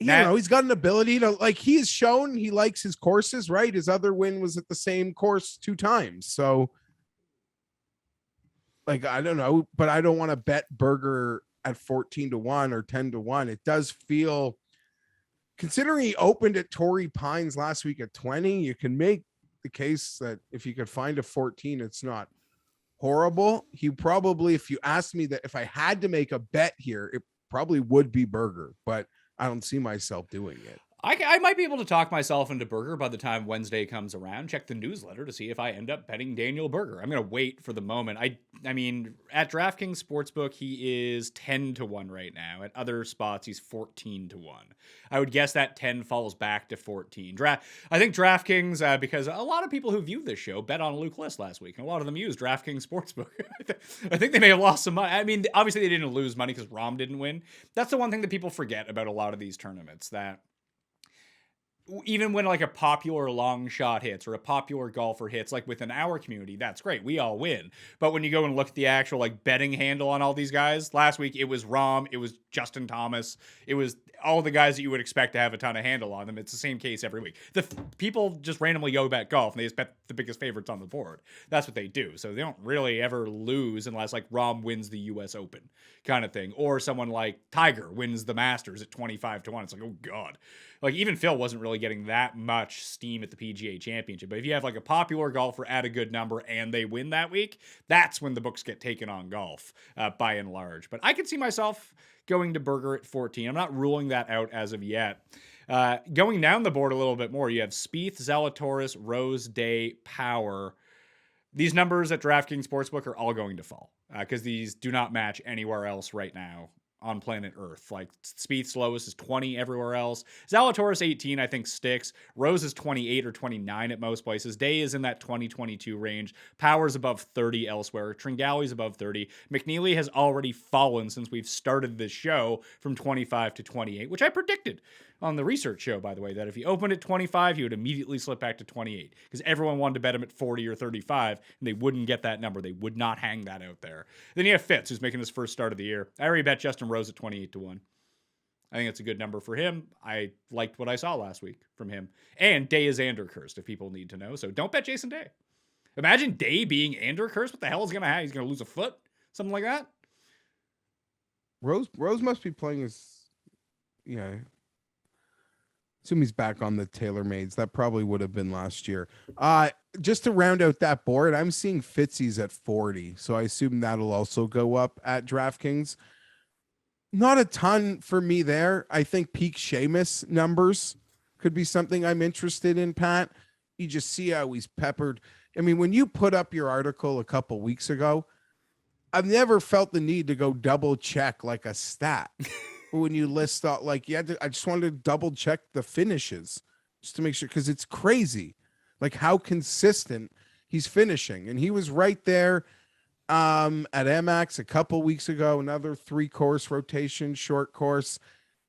He's got an ability to, like, he has shown he likes his courses, right? His other win was at the same course 2 times. So, like, I don't know, but I don't want to bet Berger at 14-1 or 10-1. It does feel, considering he opened at Torrey Pines last week at 20, you can make the case that if you could find a 14, it's not horrible. He probably, if you asked me that if I had to make a bet here, it probably would be Berger, but I don't see myself doing it.
I might be able to talk myself into Berger by the time Wednesday comes around. Check the newsletter to see if I end up betting Daniel Berger. I'm going to wait for the moment. I mean, at DraftKings Sportsbook, he is 10-1 right now. At other spots, he's 14-1. I would guess that 10 falls back to 14. I think DraftKings, because a lot of people who view this show bet on Luke List last week, and a lot of them use DraftKings Sportsbook. I think they may have lost some money. I mean, obviously they didn't lose money because Rom didn't win. That's the one thing that people forget about a lot of these tournaments, that even when like a popular long shot hits or a popular golfer hits, like within our community, that's great. We all win. But when you go and look at the actual like betting handle on all these guys, last week it was Rom, it was Justin Thomas, it was all the guys that you would expect to have a ton of handle on them. It's the same case every week. People just randomly go bet golf and they just bet the biggest favorites on the board. That's what they do. So they don't really ever lose unless like Rom wins the US Open kind of thing. Or someone like Tiger wins the Masters at 25-1. It's like, oh God. Like even Phil wasn't really getting that much steam at the PGA Championship. But if you have like a popular golfer at a good number and they win that week, that's when the books get taken on golf by and large. But I could see myself going to Berger at 14. I'm not ruling that out as of yet. Going down the board a little bit more, you have Spieth, Zalatoris, Rose, Day, Power. These numbers at DraftKings Sportsbook are all going to fall because these do not match anywhere else right now on planet Earth. Like Spieth's lowest is 20 everywhere else. Zalatoris 18, I think sticks. Rose is 28 or 29 at most places. Day is in that 20-22 range. Power's above 30 elsewhere. Tringale's above 30. McNeely has already fallen since we've started this show from 25 to 28, which I predicted on the research show, by the way, that if he opened at 25, he would immediately slip back to 28 because everyone wanted to bet him at 40 or 35, and they wouldn't get that number. They would not hang that out there. Then you have Fitz, who's making his first start of the year. I already bet Justin Rose at 28 to 1. I think it's a good number for him. I liked what I saw last week from him. And Day is Ander cursed, if people need to know. So don't bet Jason Day. Imagine Day being Ander cursed. What the hell is going to happen? He's going to lose a foot? Something like that?
Rose must be playing his, assume he's back on the TaylorMades. That probably would have been last year. Just to round out that board, I'm seeing Fitzy's at 40, so I assume that'll also go up at DraftKings. Not a ton for me there. I think peak Seamus numbers could be something I'm interested in, Pat. You just see how he's peppered. I mean, when you put up your article a couple weeks ago, I've never felt the need to go double check like a stat. When you list out, like, I just wanted to double check the finishes just to make sure, because it's crazy, like how consistent he's finishing. And he was right there at MX a couple weeks ago, another 3-course rotation, short course.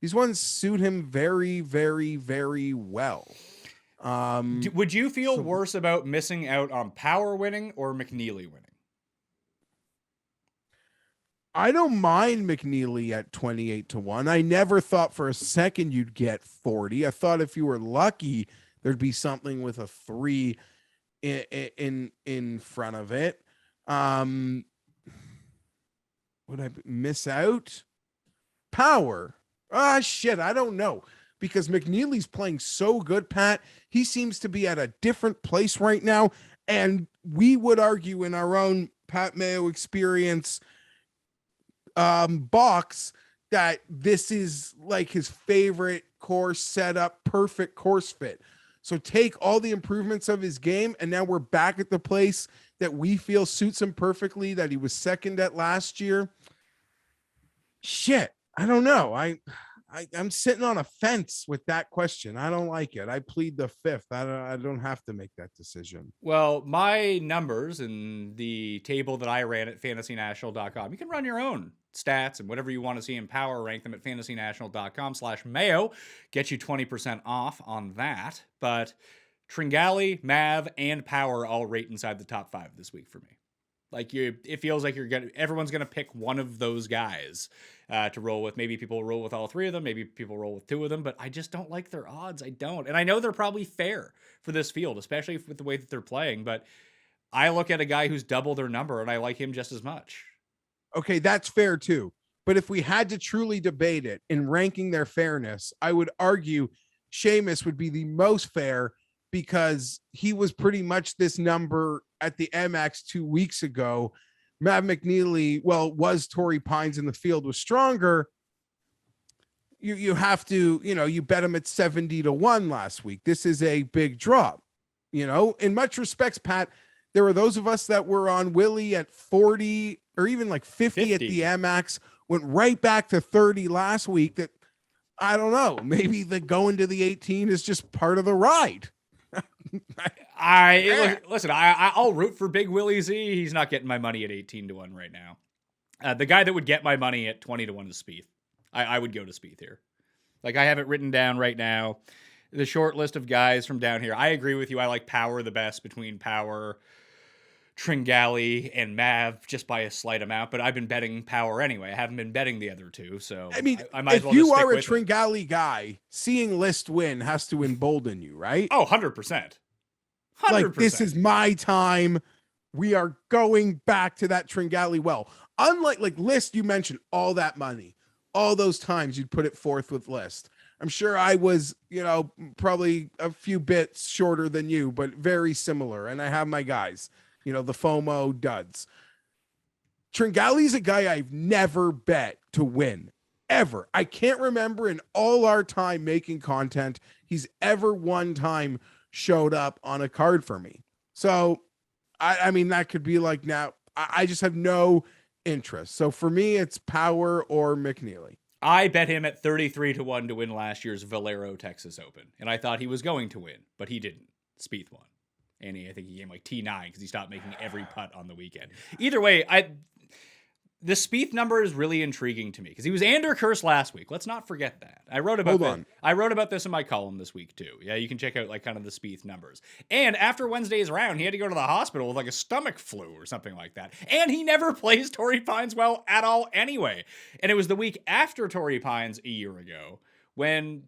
These ones suit him very, very, very well.
Would you feel worse about missing out on Power winning or McNeely winning?
I don't mind McNeely at 28 to 1. I never thought for a second you'd get 40. I thought if you were lucky, there'd be something with a 3 in front of it. Would I miss out? Power. Shit, I don't know. Because McNeely's playing so good, Pat. He seems to be at a different place right now. And we would argue in our own Pat Mayo experience box that this is like his favorite course setup, perfect course fit. So take all the improvements of his game, and now we're back at the place that we feel suits him perfectly, that he was second at last year. Shit, I don't know. I'm sitting on a fence with that question. I don't like it. I plead the fifth. I don't have to make that decision.
Well, my numbers in the table that I ran at fantasynational.com, you can run your own stats and whatever you want to see in Power, rank them at fantasynational.com/Mayo. Get you 20% off on that. But Tringale, Mav, and Power all rate inside the top 5 this week for me. Like it feels like everyone's gonna pick one of those guys to roll with. Maybe people roll with all 3 of them. Maybe people roll with 2 of them. But I just don't like their odds. I don't, and I know they're probably fair for this field, especially with the way that they're playing. But I look at a guy who's double their number, and I like him just as much.
Okay, that's fair too. But if we had to truly debate it in ranking their fairness, I would argue Seamus would be the most fair because he was pretty much this number at the MX 2 weeks ago. Matt McNeely, was Torrey Pines in the field was stronger. You have to, you bet him at 70 to 1 last week. This is a big drop, in much respects, Pat. There were those of us that were on Willie at 40 or even like 50 at the MX, went right back to 30 last week. That I don't know. Maybe the going to the 18 is just part of the ride.
Listen, I'll root for Big Willie Z. He's not getting my money at 18 to 1 right now. The guy that would get my money at 20 to 1 is Spieth. I would go to Spieth here. Like, I have it written down right now. The short list of guys from down here. I agree with you. I like Power the best between Power, Tringale, and Mav just by a slight amount, but I've been betting Power anyway. I haven't been betting the other 2, so
I mean,
I might as well
if you
just stick
are a
with
Tringale guy, seeing List win has to embolden you, right?
Oh, 100%.
Like, this is my time. We are going back to that Tringale well. Unlike like List, you mentioned all that money, all those times you'd put it forth with List. I'm sure I was, probably a few bits shorter than you, but very similar. And I have my guys, the FOMO duds. Tringale's a guy I've never bet to win, ever. I can't remember in all our time making content, he's ever one time showed up on a card for me. So, I mean, that could be like now. I just have no interest. So for me, it's Power or McNeely.
I bet him at 33-1 to win last year's Valero Texas Open, and I thought he was going to win, but he didn't. Spieth won, and I think he came like T9 because he stopped making every putt on the weekend. Either way, the Spieth number is really intriguing to me because he was Ander Curse last week. Let's not forget that. I wrote about this in my column this week too. Yeah, you can check out like kind of the Spieth numbers. And after Wednesday's round, he had to go to the hospital with like a stomach flu or something like that. And he never plays Torrey Pines well at all anyway. And it was the week after Torrey Pines a year ago when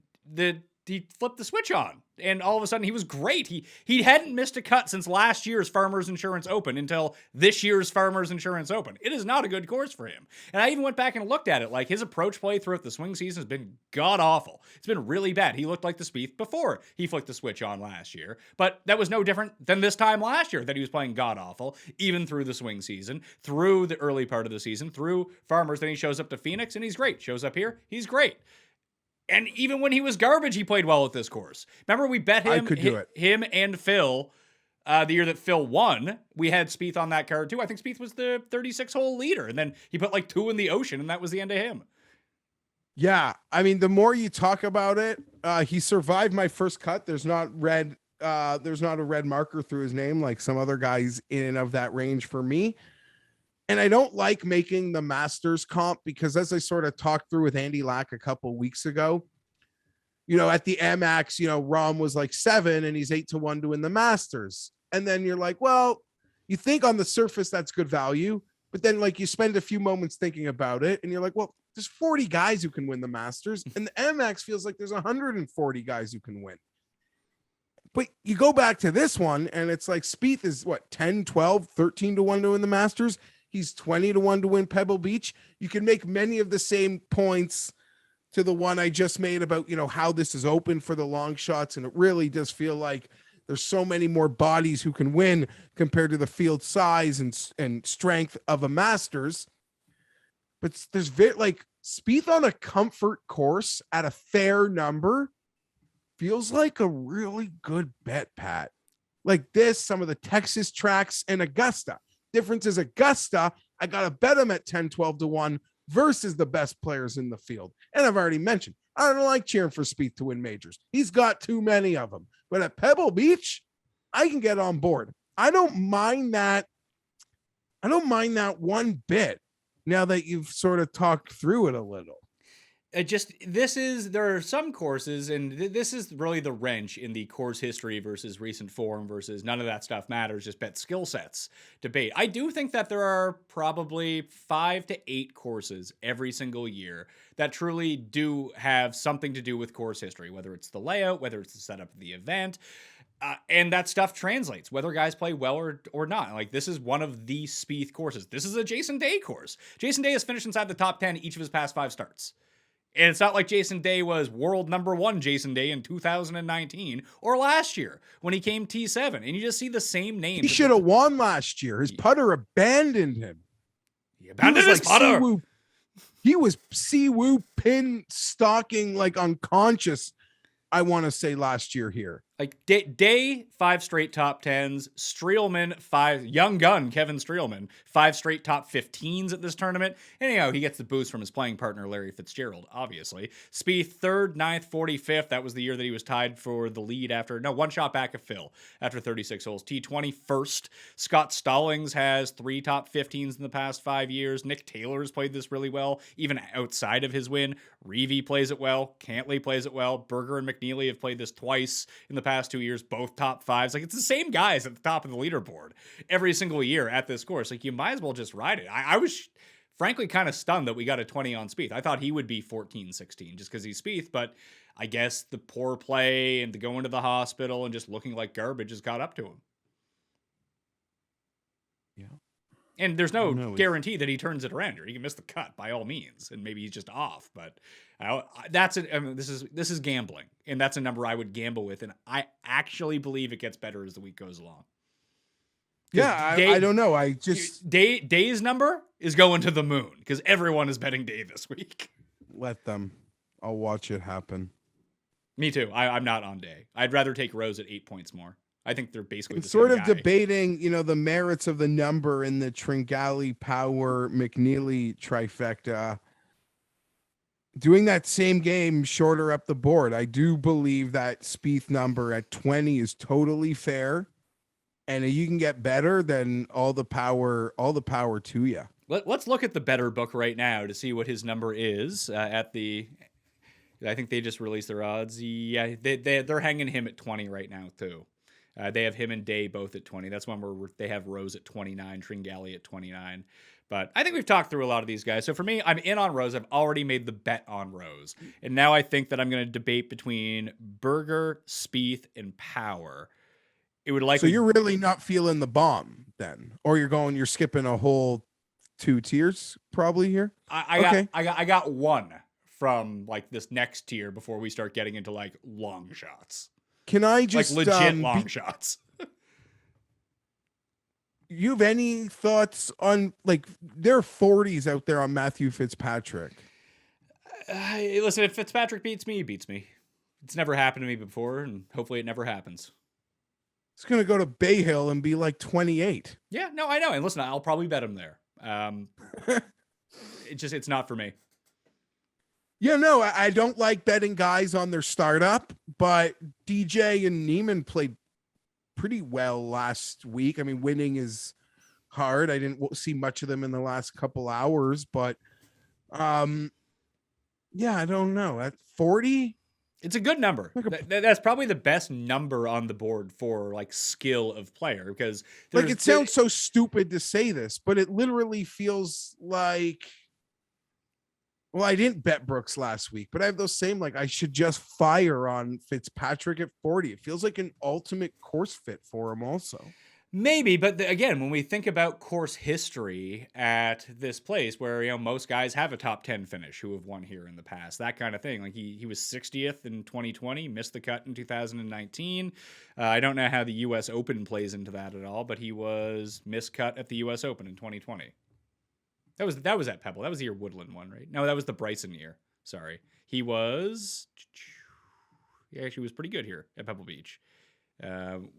he flipped the switch on, and all of a sudden he was great. He hadn't missed a cut since last year's Farmers Insurance Open until this year's Farmers Insurance Open. It is not a good course for him. And I even went back and looked at it. Like, his approach play throughout the swing season has been god-awful. It's been really bad. He looked like the Spieth before he flicked the switch on last year, but that was no different than this time last year that he was playing god-awful, even through the swing season, through the early part of the season, through Farmers. Then he shows up to Phoenix, and he's great. Shows up here, he's great. And even when he was garbage, he played well at this course. Remember, we bet him and Phil the year that Phil won. We had Spieth on that card too. I think Spieth was the 36-hole leader, and then he put like 2 in the ocean, and that was the end of him.
Yeah, I mean, the more you talk about it, he survived my first cut. There's not a red marker through his name like some other guys in and of that range for me. And I don't like making the Masters comp because, as I sort of talked through with Andy Lack a couple weeks ago, at the Amex, Rahm was like 7 and he's 8-1 to win the Masters. And then you're like, well, you think on the surface that's good value, but then like you spend a few moments thinking about it and you're like, well, there's 40 guys who can win the Masters, and the Amex feels like there's 140 guys who can win. But you go back to this one and it's like Spieth is what, 10, 12, 13-1 to win the Masters. He's 20-1 to win Pebble Beach. You can make many of the same points to the one I just made about, how this is open for the long shots. And it really does feel like there's so many more bodies who can win compared to the field size and strength of a Masters. But there's Spieth on a comfort course at a fair number feels like a really good bet, Pat. Like this, some of the Texas tracks, and Augusta. Difference is Augusta, I got to bet him at 10-12-1 versus the best players in the field. And I've already mentioned, I don't like cheering for Spieth to win majors. He's got too many of them. But at Pebble Beach, I can get on board. I don't mind that one bit now that you've sort of talked through it a little.
There are some courses, and this is really the wrench in the course history versus recent form versus none of that stuff matters, just bet skill sets debate. I do think that there are probably 5 to 8 courses every single year that truly do have something to do with course history, whether it's the layout, whether it's the setup of the event. And that stuff translates, whether guys play well or not. Like, this is one of the Spieth courses. This is a Jason Day course. Jason Day has finished inside the top 10 each of his past 5 starts. And it's not like Jason Day was world number 1 Jason Day in 2019 or last year when he came T7. And you just see the same names.
He should have won last year. His putter abandoned him.
He abandoned his putter.
He was Siwoo pin stalking like unconscious, I want to say, last year here.
Like Day 5 straight top 10s, Streelman 5, young gun Kevin Streelman 5 straight top 15s at this tournament. Anyhow, he gets the boost from his playing partner Larry Fitzgerald, obviously. Spieth 3rd, 9th, 45th. That was the year that he was tied for the lead one shot back of Phil after 36 holes. T20 1st. Scott Stallings has 3 top 15s in the past 5 years. Nick Taylor's played this really well, even outside of his win. Reeve plays it well. Cantley plays it well. Berger and McNeely have played this twice in the past 2 years, both top 5s. Like, it's the same guys at the top of the leaderboard every single year at this course. Like, you might as well just ride it. I was frankly kind of stunned that we got a 20 on Spieth. I thought he would be 14, 16 just because he's Spieth, but I guess the poor play and the going to the hospital and just looking like garbage has got up to him.
Yeah.
And there's no guarantee that he turns it around, or he can miss the cut by all means, and maybe he's just off. But this is gambling, and that's a number I would gamble with, and I actually believe it gets better as the week goes along.
Yeah, I don't know.
Day's number is going to the moon because everyone is betting Day this week.
Let them. I'll watch it happen.
Me too. I'm not on Day. I'd rather take Rose at 8 points more. I think they're basically
And
the
sort
same
of
guy.
debating, the merits of the number in the Tringali Power McNeely trifecta. Doing that same game shorter up the board, I do believe that Spieth number at 20 is totally fair. And if you can get better, then all the power to you.
Let's look at the better book right now to see what his number is at the. I think they just released their odds. Yeah, they're hanging him at 20 right now too. They have him and Day both at 20. That's one where they have Rose at 29, Tringali at 29. But I think we've talked through a lot of these guys. So for me, I'm in on Rose. I've already made the bet on Rose. And now I think that I'm going to debate between Berger, Spieth, and Power. It would likely.
So you're really not feeling the bomb then, or you're skipping a whole 2 tiers probably here.
I got one from like this next tier before we start getting into like long shots.
Can I just
like legit long shots?
You have any thoughts on like there are 40s out there on Matthew Fitzpatrick?
Listen, if Fitzpatrick beats me, he beats me. It's never happened to me before, and hopefully it never happens.
It's gonna go to Bay Hill and be like 28.
Yeah, no, I know. And listen, I'll probably bet him there. It's not for me.
Yeah, no, I don't like betting guys on their startup, but DJ and Neiman played pretty well last week. I mean, winning is hard. I didn't see much of them in the last couple hours, but yeah, I don't know. At 40,
it's a good number. That's probably the best number on the board for like skill of player because
like it sounds so stupid to say this, but it literally feels like. Well, I didn't bet Brooks last week, but I have those same, like, I should just fire on Fitzpatrick at 40. It feels like an ultimate course fit for him also.
Maybe, but again, when we think about course history at this place where, most guys have a top 10 finish who have won here in the past, that kind of thing. Like he was 60th in 2020, missed the cut in 2019. I don't know how the U.S. Open plays into that at all, but he was miscut at the U.S. Open in 2020. That was at Pebble. That was the year Woodland won, right? No, that was the Bryson year. Sorry. He was... He actually was pretty good here at Pebble Beach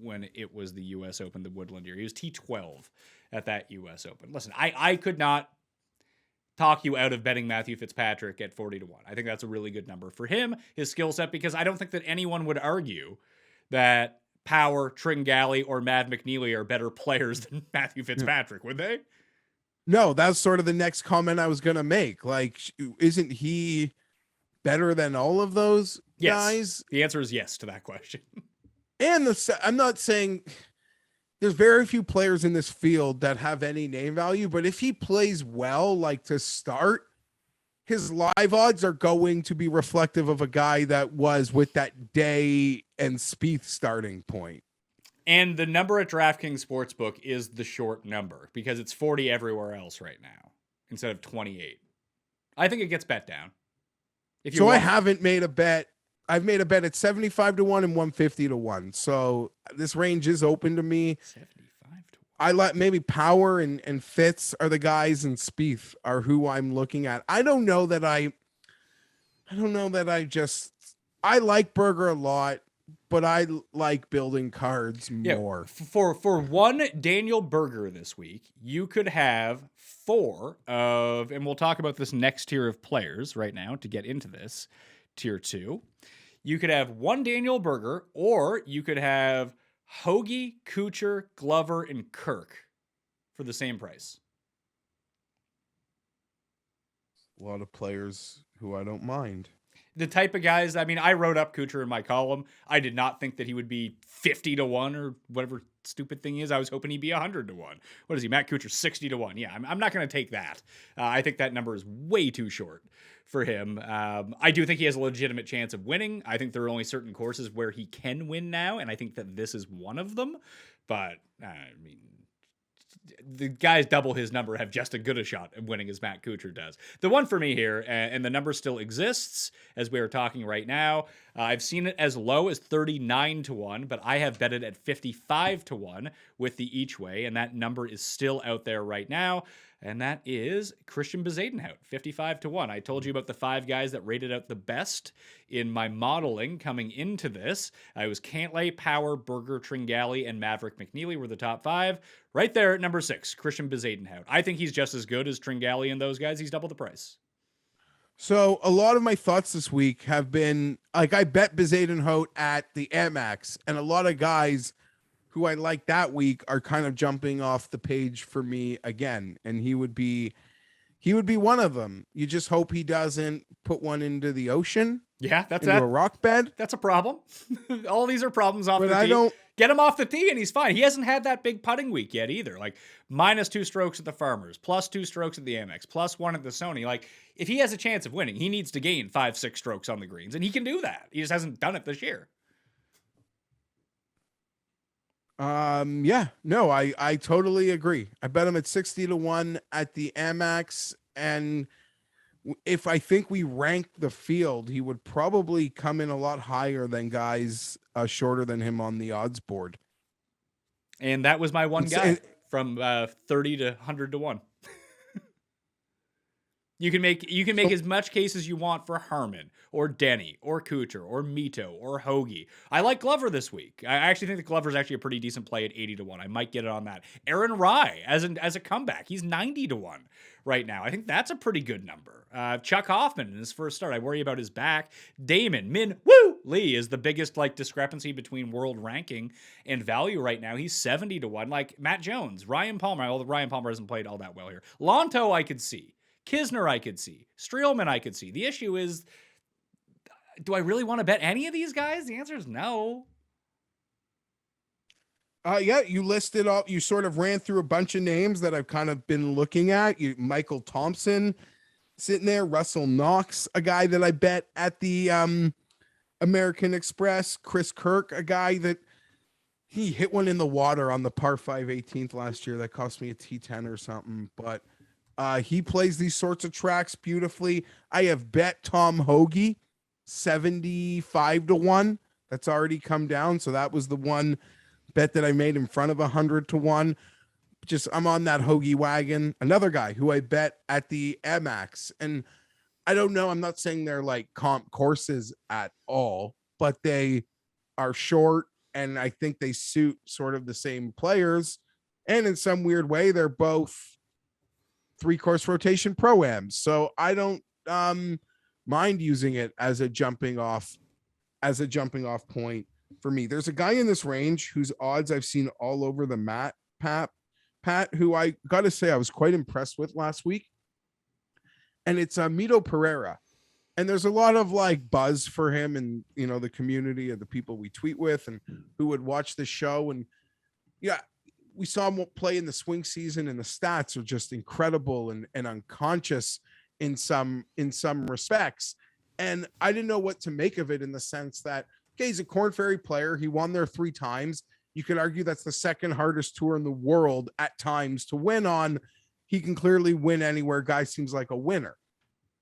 when it was the U.S. Open, the Woodland year. He was T12 at that U.S. Open. Listen, I could not talk you out of betting Matthew Fitzpatrick at 40 to 1. I think that's a really good number for him, his skill set, because I don't think that anyone would argue that Power, Tringali, or Mad McNeely are better players than Matthew Fitzpatrick, would they?
No, that's sort of the next comment I was going to make. Like, isn't he better than all of those guys?
The answer is yes to that question.
And I'm not saying there's very few players in this field that have any name value, but if he plays well, like to start, his live odds are going to be reflective of a guy that was with that Day and Spieth starting point.
And the number at DraftKings Sportsbook is the short number because it's 40 everywhere else right now instead of 28. I think it gets bet down.
I haven't made a bet. I've made a bet at 75 to 1 and 150 to 1. So this range is open to me.
75 to 1.
I like maybe Power and Fitz are the guys, and Spieth are who I'm looking at. I don't know that I like Berger a lot, but I like building cards more.
For one Daniel Berger this week, you could have 4 of, and we'll talk about this next tier of players right now to get into this, tier 2. You could have 1 Daniel Berger, or you could have Hoagie, Kuchar, Glover, and Kirk for the same price.
A lot of players who I don't mind.
The type of guys, I mean, I wrote up Kuchar in my column. I did not think that he would be 50 to 1 or whatever stupid thing is. I was hoping he'd be 100 to 1. What is he? Matt Kuchar, 60 to 1. Yeah, I'm not going to take that. I think that number is way too short for him. I do think he has a legitimate chance of winning. I think there are only certain courses where he can win now, and I think that this is one of them. But, I mean, the guys double his number have just as good a shot at winning as Matt Kuchar does. The one for me here, and the number still exists as we are talking right now. I've seen it as low as 39 to 1, but I have bet it at 55 to 1 with the each way, and that number is still out there right now. And that is Christian Bezadenhout, 55-1. I told you about the 5 guys that rated out the best in my modeling coming into this. I was Cantlay, Power, Berger, Tringali, and Maverick McNeely were the top 5. Right there at number 6, Christian Bezadenhout. I think he's just as good as Tringali and those guys. He's double the price.
So a lot of my thoughts this week have been like I bet Bezadenhout at the Amex, and a lot of guys who I like that week are kind of jumping off the page for me again, and he would be one of them. You just hope he doesn't put one into the ocean.
Yeah, that's
into a rock bed.
That's a problem. All these are problems off
But
the
I
tee.
don't-
Get him off the tee and he's fine. He hasn't had that big putting week yet either. Like -2 strokes at the Farmers, +2 strokes at the Amex, +1 at the Sony. Like if he has a chance of winning, he needs to gain 5-6 strokes on the greens, and he can do that. He just hasn't done it this year.
Yeah, no, I totally agree. I bet him at 60-1 at the Amex, and if I think we ranked the field, he would probably come in a lot higher than guys shorter than him on the odds board.
And that was my one
It's-
guy
it-
from 30 to 100-1. You can make as much case as you want for Harmon or Denny or Kuchar or Mito or Hoagie. I like Glover this week. I actually think that Glover's actually a pretty decent play at 80-1. I might get it on that. Aaron Rye as a comeback. He's 90-1 right now. I think that's a pretty good number. Chuck Hoffman in his first start. I worry about his back. Damon Min Woo Lee is the biggest discrepancy between world ranking and value right now. He's 70-1. Like Matt Jones, Ryan Palmer. Although Ryan Palmer hasn't played all that well here. Lonto I could see. Kisner I could see. Streelman I could see. The issue is, do I really want to bet any of these guys? The answer is no.
Yeah, you listed all. You sort of ran through a bunch of names that I've kind of been looking at. Michael Thompson sitting there, Russell Knox, a guy that I bet at the American Express, Chris Kirk, a guy that he hit one in the water on the par 5 18th last year that cost me a T10 or something, but he plays these sorts of tracks beautifully. I have bet Tom Hoagie 75-1. That's already come down. So that was the one bet that I made in front of 100-1. Just I'm on that Hoagie wagon. Another guy who I bet at the Amex, and I don't know. I'm not saying they're like comp courses at all, but they are short, and I think they suit sort of the same players. And in some weird way, they're both 3-course rotation pro-ams. So I don't mind using it as a jumping off point for me. There's a guy in this range whose odds I've seen all over the mat, Pat, who I got to say I was quite impressed with last week. And it's Mito Pereira. And there's a lot of buzz for him and, the community of the people we tweet with and who would watch the show. And yeah, we saw him play in the swing season, and the stats are just incredible and unconscious in some respects. And I didn't know what to make of it in the sense that, okay, he's a Korn Ferry player. He won there 3 times. You could argue that's the second hardest tour in the world at times to win on. He can clearly win anywhere. Guy seems like a winner.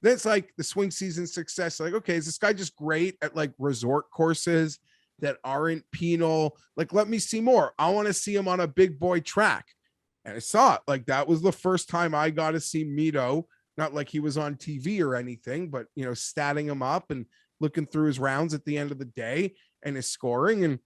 Then it's like the swing season success. Like, okay, is this guy just great at resort courses that aren't penal? Let me see more. I want to see him on a big boy track. And I saw it. That was the first time I got to see Mito, not like he was on TV or anything, but statting him up and looking through his rounds at the end of the day and his scoring. And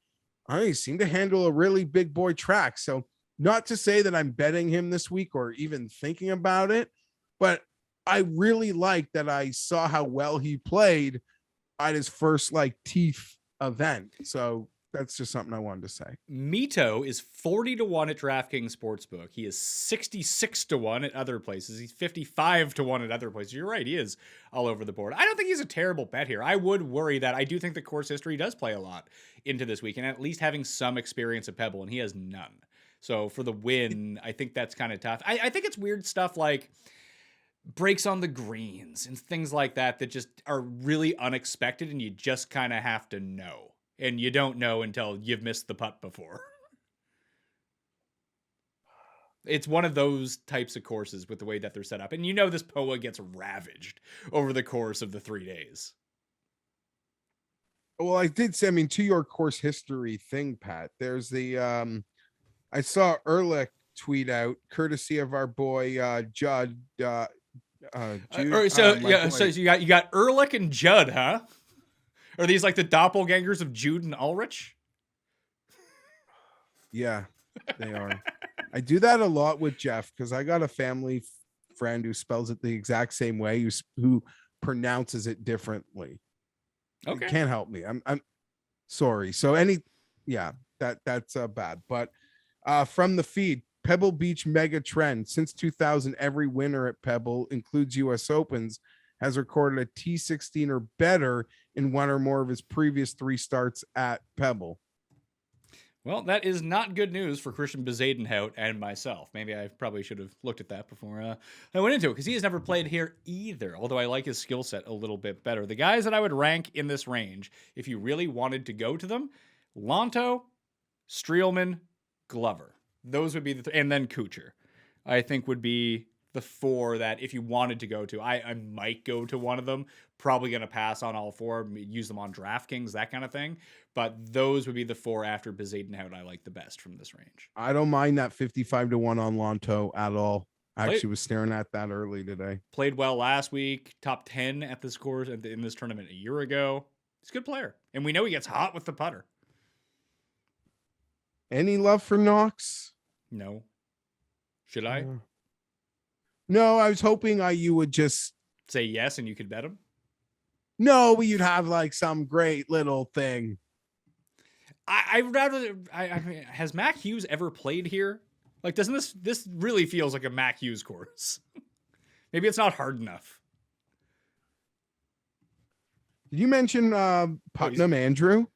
I seem to handle a really big boy track. So not to say that I'm betting him this week or even thinking about it, but I really like that I saw how well he played at his first teeth event. So that's just something I wanted to say.
Mito is 40-1 at DraftKings Sportsbook. He is 66-1 at other places. He's 55-1 at other places. You're right. He is all over the board. I don't think he's a terrible bet here. I would worry that I do think the course history does play a lot into this week, and at least having some experience at Pebble, and he has none. So for the win, I think that's kind of tough. I think it's weird stuff like breaks on the greens and things like that just are really unexpected, and you just kind of have to know. And you don't know until you've missed the putt before. It's one of those types of courses with the way that they're set up. And this POA gets ravaged over the course of the 3 days.
Well, I did say, to your course history thing, Pat, there's the, I saw Ehrlich tweet out, courtesy of our boy Judd. Jude,
So
my boy.
you got Ehrlich and Judd, huh? Are these like the doppelgangers of Jude and Ulrich?
Yeah, they are. I do that a lot with Jeff because I got a family friend who spells it the exact same way, who pronounces it differently.
Okay.
Can't help me. I'm sorry. So that's bad. But from the feed, Pebble Beach mega trend. Since 2000, every winner at Pebble, includes US Opens, has recorded a T16 or better in one or more of his previous 3 starts at Pebble.
Well, that is not good news for Christian Bezadenhout and myself. Maybe I probably should have looked at that before I went into it, because he has never played here either, although I like his skill set a little bit better. The guys that I would rank in this range, if you really wanted to go to them, Lonto, Streelman, Glover. Those would be and then Kuchar, I think, would be the 4 that if you wanted to go to, I might go to one of them. Probably going to pass on all 4, use them on DraftKings, that kind of thing. But those would be the 4 after Bezadenhout I like the best from this range.
I don't mind that 55-1 on Lonto at all. I actually was staring at that early today.
Played well last week, top 10 at the scores in this tournament a year ago. He's a good player. And we know he gets hot with the putter.
Any love for Knox?
No. Should I?
No, I was hoping you would just
say yes and you could bet him.
No, you'd have like some great little thing.
I'd rather. I mean, has Mac Hughes ever played here? Like, doesn't this really feels like a Mac Hughes course? Maybe it's not hard enough.
Did you mention Putnam Andrew?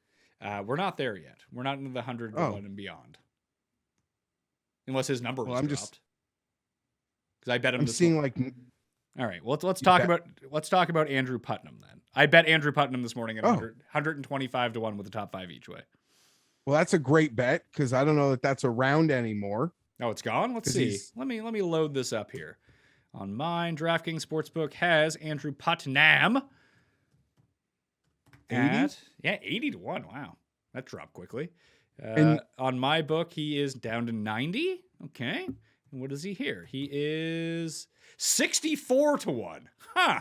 We're not there yet. We're not into the 100 to 1 and beyond. Unless his number was dropped. Because I bet him.
I'm seeing like.
All right. Well, let's talk about Andrew Putnam then. I bet Andrew Putnam this morning at 125 to 1 with the top 5 each way.
Well, that's a great bet because I don't know that that's around anymore.
Oh, it's gone. Let's see. Let me load this up here. On mine, DraftKings Sportsbook has Andrew Putnam
80?
80 to 1. Wow, that dropped quickly. On my book, he is down to 90. Okay. And what is he here? He is 64 to 1. Huh.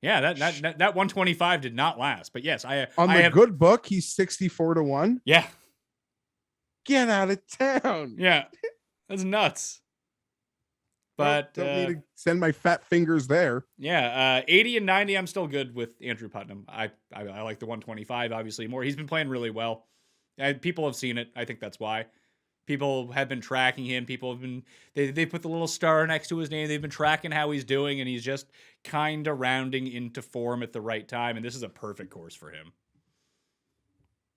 Yeah, that 125 did not last. But yes, good book, he's 64 to 1. Yeah.
Get out of town.
Yeah. That's nuts. But
don't need to send my fat fingers there.
Yeah, 80 and 90, I'm still good with Andrew Putnam. I like the 125 obviously more. He's been playing really well. People have seen it. I think that's why. People have been tracking him. People have been they put the little star next to his name. They've been tracking how he's doing, and he's just kind of rounding into form at the right time. And this is a perfect course for him.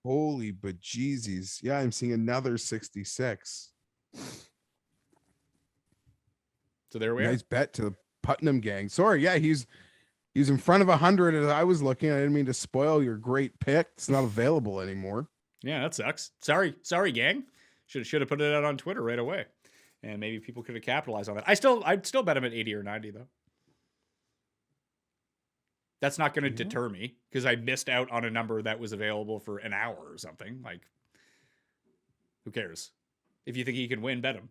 Holy bejesus. Yeah, I'm seeing another 66.
So there we are.
Nice bet to the Putnam gang. Sorry, yeah, he's in front of 100 as I was looking. I didn't mean to spoil your great pick. It's not available anymore.
Yeah, that sucks. Sorry, gang. Should have put it out on Twitter right away, and maybe people could have capitalized on that. I'd still bet him at 80 or 90 though. That's not going to deter me because I missed out on a number that was available for an hour or something. Like, who cares? If you think he can win, bet him.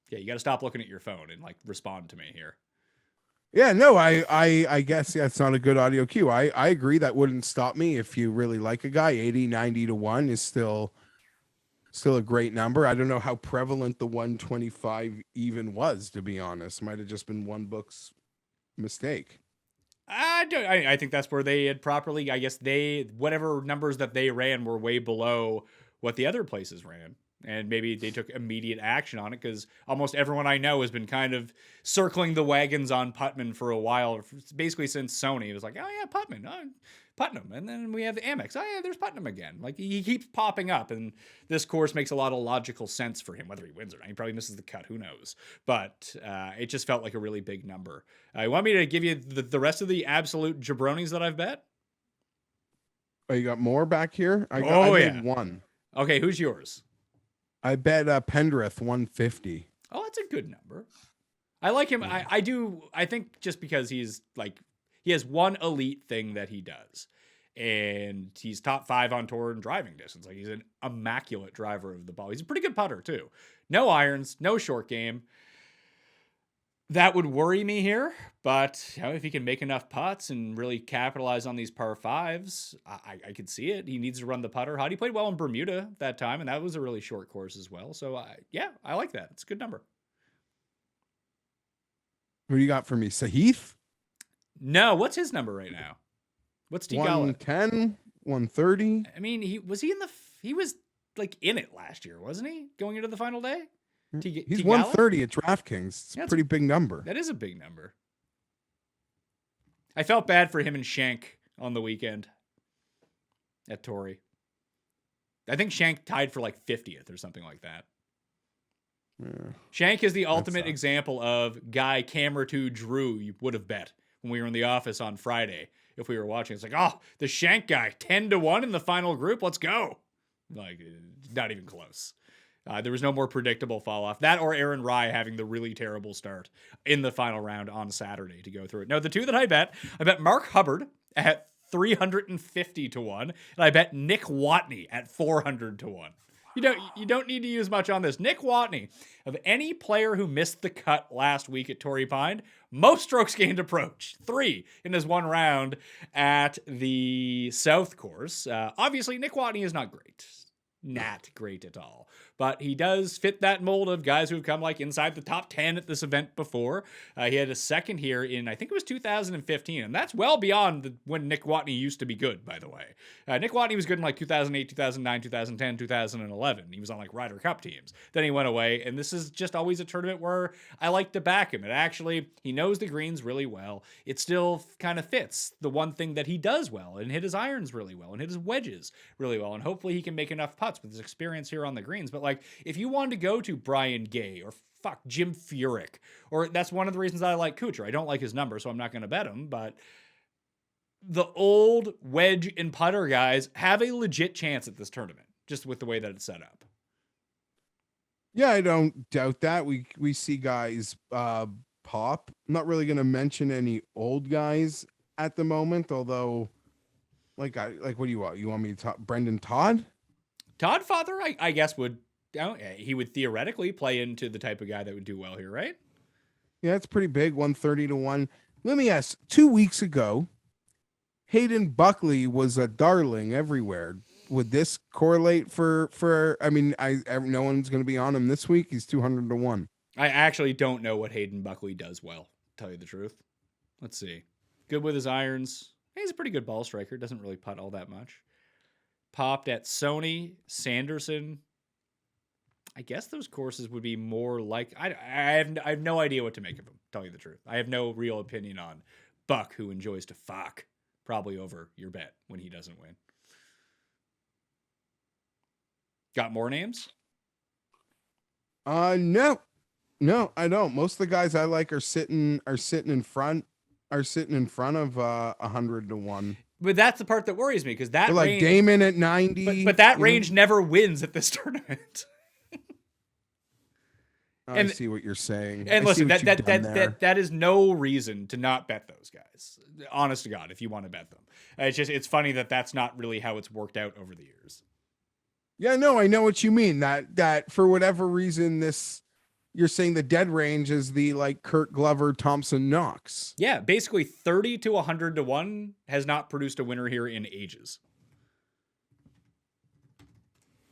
Yeah, you got to stop looking at your phone and like respond to me here.
Yeah, no, I guess it's not a good audio cue. I agree that wouldn't stop me if you really like a guy. 80, 90 to 1 is still a great number. I don't know how prevalent the 125 even was, to be honest. Might have just been one book's mistake.
I think that's where they had properly, I guess whatever numbers that they ran were way below what the other places ran. And maybe they took immediate action on it because almost everyone I know has been kind of circling the wagons on Putnam for a while, basically since Sony. It was like, oh yeah, Putnam. And then we have the Amex. Oh yeah, there's Putnam again. Like he keeps popping up, and this course makes a lot of logical sense for him, whether he wins or not. He probably misses the cut, who knows? But it just felt like a really big number. You want me to give you the rest of the absolute jabronis that I've bet?
Oh, you got more back here? I made one.
Okay, who's yours?
I bet Pendrith 150.
Oh, that's a good number. I like him. I think just because he's like, he has one elite thing that he does. And he's top 5 on tour in driving distance. Like, he's an immaculate driver of the ball. He's a pretty good putter, too. No irons, no short game. That would worry me here, but if he can make enough putts and really capitalize on these par 5s, I could see it. He needs to run the putter hot. He played well in Bermuda that time, and that was a really short course as well. So, I like that. It's a good number.
Who do you got for me? Sahith?
No, what's his number right now? What's Tigala?
110, 130.
I mean, he was like in it last year, wasn't he? Going into the final day?
He's 130 at DraftKings. It's a pretty big number.
That is a big number. I felt bad for him and Shank on the weekend at Torrey. I think Shank tied for like 50th or something like that. Yeah, Shank is the ultimate example of guy camera 2 Drew you would have bet when we were in the office on Friday if we were watching. It's like, oh, the Shank guy, 10-1 in the final group. Let's go. Like, not even close. There was no more predictable fall off. That or Aaron Rye having the really terrible start in the final round on Saturday to go through it. No, the two that I bet Mark Hubbard at 350-1, and I bet Nick Watney at 400-1. You don't need to use much on this. Nick Watney, of any player who missed the cut last week at Torrey Pines, most strokes gained approach, 3 in his one round at the South course. Obviously, Nick Watney is not great. Not great at all. But he does fit that mold of guys who've come like inside the top 10 at this event before. He had a second here in, I think it was 2015. And that's well beyond when Nick Watney used to be good, by the way. Nick Watney was good in like 2008, 2009, 2010, 2011. He was on like Ryder Cup teams. Then he went away. And this is just always a tournament where I like to back him. And actually, he knows the greens really well. It still kind of fits the one thing that he does well and hit his irons really well and hit his wedges really well. And hopefully he can make enough putts with his experience here on the greens. But like, if you wanted to go to Brian Gay or Jim Furyk, or that's one of the reasons I like Kuchar. I don't like his number, so I'm not going to bet him, but the old wedge and putter guys have a legit chance at this tournament, just with the way that it's set up.
Yeah, I don't doubt that. We see guys pop. I'm not really going to mention any old guys at the moment, although what do you want? You want me to talk Brendan Todd?
Todd Father, I guess he would theoretically play into the type of guy that would do well here, right?
Yeah, it's pretty big, 130-1. Let me ask, 2 weeks ago, Hayden Buckley was a darling everywhere. Would this correlate for I mean, no one's going to be on him this week. He's 200-1.
I actually don't know what Hayden Buckley does well, to tell you the truth. Let's see. Good with his irons. He's a pretty good ball striker. Doesn't really putt all that much. Popped at Sony, Sanderson. I guess those courses would be more like I have no idea what to make of them, tell you the truth. I have no real opinion on Buck, who enjoys to fuck, probably over your bet when he doesn't win. Got more names?
No, I don't. Most of the guys I like are sitting in front of 100-1.
But that's the part that worries me, because that
they're like
range,
Damon at 90.
But that range never wins at this tournament.
I see what you're saying.
And listen, that is no reason to not bet those guys. Honest to God, if you want to bet them. It's funny that's not really how it's worked out over the years.
Yeah, no, I know what you mean. That for whatever reason, you're saying the dead range is the like Kurt Glover, Thompson, Knox.
Yeah, basically 30 to 100-1 has not produced a winner here in ages.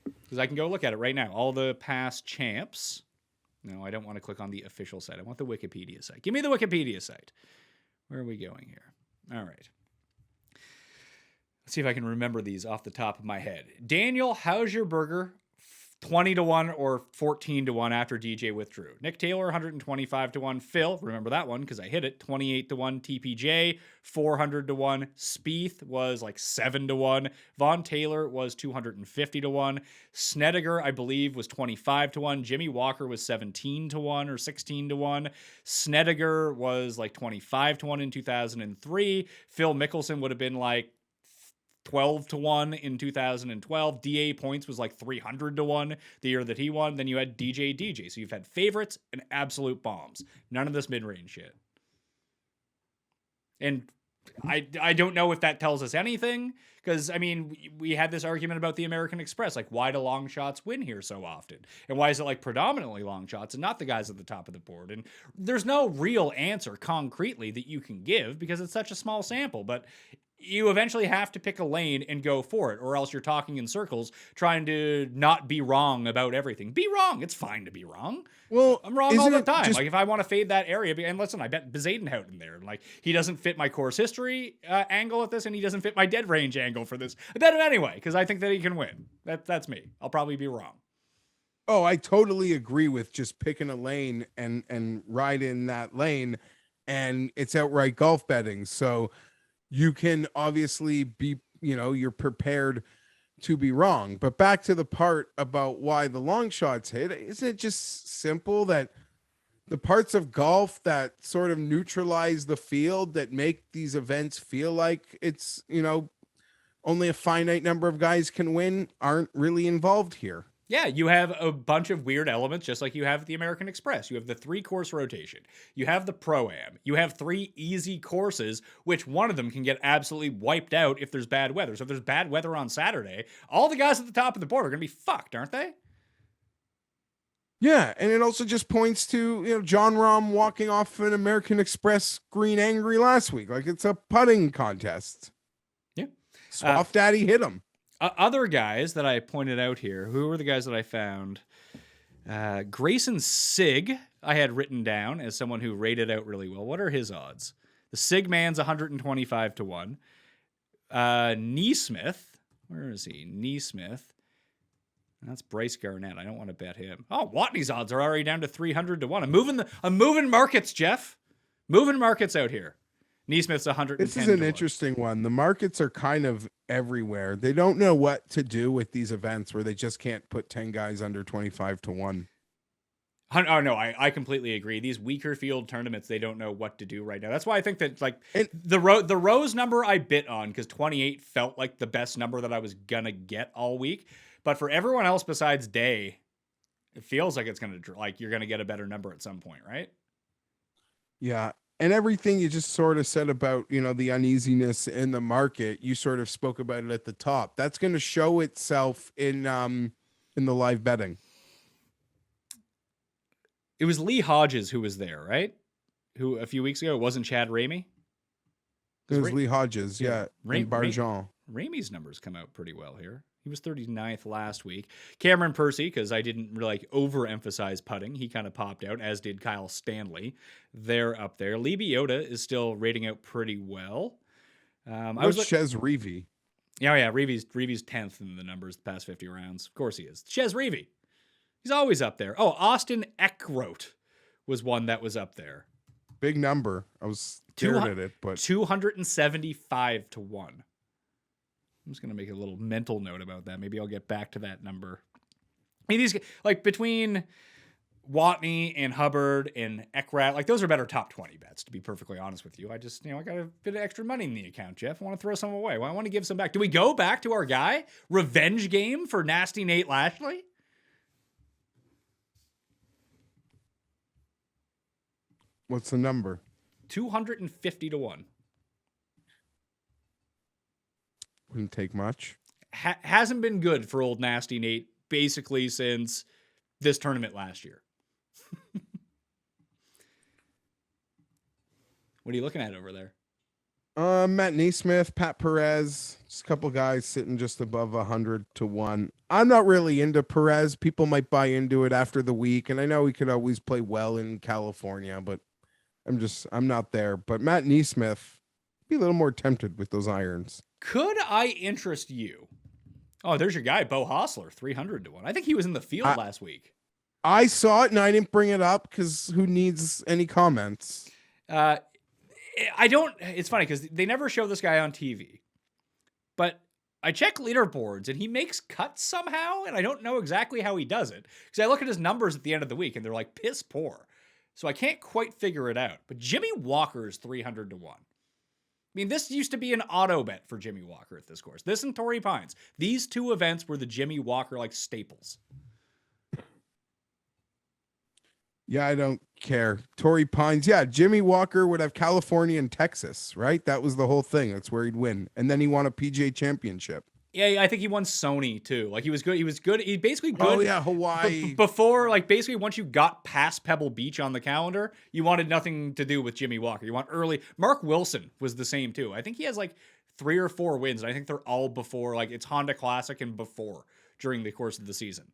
Because I can go look at it right now. All the past champs. No, I don't want to click on the official site. I want the Wikipedia site. Give me the Wikipedia site. Where are we going here? All right. Let's see if I can remember these off the top of my head. Daniel Hausberger, 20-1 or 14-1 after DJ withdrew. Nick Taylor, 125-1. Phil, remember that one because I hit it, 28-1. TPJ, 400-1. Spieth was like 7-1. Von Taylor was 250-1. Snedeker, I believe, was 25-1. Jimmy Walker was 17-1 or 16-1. Snedeker was like 25-1 in 2003. Phil Mickelson would have been like 12-1 in 2012. DA Points was like 300-1 the year that he won. Then you had DJ. So you've had favorites and absolute bombs. None of this mid-range shit. And I don't know if that tells us anything, because I mean we had this argument about the American Express, like why do long shots win here so often, and why is it like predominantly long shots and not the guys at the top of the board? And there's no real answer concretely that you can give because it's such a small sample, but you eventually have to pick a lane and go for it, or else you're talking in circles trying to not be wrong about everything. Be wrong. It's fine to be wrong.
Well,
I'm wrong all
isn't
the
it
time.
just-
Like if I want to fade that area, and listen, I bet Bezadenhout in there. Like he doesn't fit my course history angle at this, and he doesn't fit my dead range angle for this. I bet him anyway because I think that he can win. That's me. I'll probably be wrong.
Oh, I totally agree with just picking a lane and ride in that lane, and it's outright golf betting. So you can obviously be, you're prepared to be wrong. But back to the part about why the long shots hit, isn't it just simple that the parts of golf that sort of neutralize the field, that make these events feel like it's, only a finite number of guys can win, aren't really involved here?
Yeah, you have a bunch of weird elements, just like you have at the American Express. You have the 3-course rotation. You have the Pro-Am. You have 3 easy courses, which one of them can get absolutely wiped out if there's bad weather. So if there's bad weather on Saturday, all the guys at the top of the board are going to be fucked, aren't they?
Yeah, and it also just points to, John Rahm walking off an American Express green angry last week. Like it's a putting contest.
Yeah.
Soft Daddy hit him.
Other guys that I pointed out here, who were the guys that I found? Grayson Sig, I had written down as someone who rated out really well. What are his odds? The Sig man's 125 to 1. Neesmith, where is he? Neesmith. That's Bryce Garnett. I don't want to bet him. Oh, Watney's odds are already down to 300 to 1. I'm moving markets, Jeff. Moving markets out here. Neesmith's 110.
This is an interesting one. The markets are kind of everywhere. They don't know what to do with these events where they just can't put 10 guys under 25 to 1.
Oh, no, I completely agree. These weaker field tournaments, they don't know what to do right now. That's why I think that the Rose number I bit on, because 28 felt like the best number that I was going to get all week. But for everyone else besides Day, it feels like it's going to, like, you're going to get a better number at some point, right?
Yeah. And everything you just sort of said about, the uneasiness in the market, you sort of spoke about it at the top. That's going to show itself in the live betting.
It was Lee Hodges who was there, right? Who a few weeks ago, it wasn't Chad Ramey?
It was Lee Hodges, yeah. And Barjon.
Ramey's numbers come out pretty well here. He was 39th last week. Cameron Percy, because I didn't really overemphasize putting, he kind of popped out, as did Kyle Stanley. They're up there. Lee Biota is still rating out pretty well.
Chez Reavie?
Yeah. Reavie's 10th in the numbers the past 50 rounds. Of course he is. Chez Reavie. He's always up there. Oh, Austin Eckroat was one that was up there.
Big number. I was staring at it, but
275 to 1. I'm just going to make a little mental note about that. Maybe I'll get back to that number. I mean, these, like, between Watney and Hubbard and Eckrat, like, those are better top 20 bets, to be perfectly honest with you. I just, I got a bit of extra money in the account, Jeff. I want to throw some away. Well, I want to give some back. Do we go back to our guy? Revenge game for Nasty Nate Lashley?
What's the number?
250 to 1.
Wouldn't take much.
Hasn't been good for old Nasty Nate basically since this tournament last year. What are you looking at over there?
Matt Neesmith, Pat Perez, just a couple guys sitting just above 100 to 1. I'm not really into Perez. People might buy into it after the week, and I know he could always play well in California, but I'm not there. But Matt Neesmith, be a little more tempted with those irons.
Could I interest you? Oh, there's your guy, Bo Hostler, 300 to 1. I think he was in the field last week.
I saw it and I didn't bring it up because who needs any comments?
It's funny because they never show this guy on TV, but I check leaderboards and he makes cuts somehow, and I don't know exactly how he does it because I look at his numbers at the end of the week and they're like piss poor. So I can't quite figure it out. But Jimmy Walker is 300 to 1. I mean, this used to be an auto bet for Jimmy Walker at this course. This and Torrey Pines. These two events were the Jimmy Walker, like, staples.
Yeah, I don't care. Torrey Pines. Yeah, Jimmy Walker would have California and Texas, right? That was the whole thing. That's where he'd win. And then he won a PGA championship.
Yeah, I think he won Sony too. Like he was good. He was good. He basically good.
Oh, yeah, Hawaii.
Before, like basically once you got past Pebble Beach on the calendar, you wanted nothing to do with Jimmy Walker. You want early. Mark Wilson was the same too. I think he has like 3 or 4 wins. And I think they're all before, like it's Honda Classic and before during the course of the season.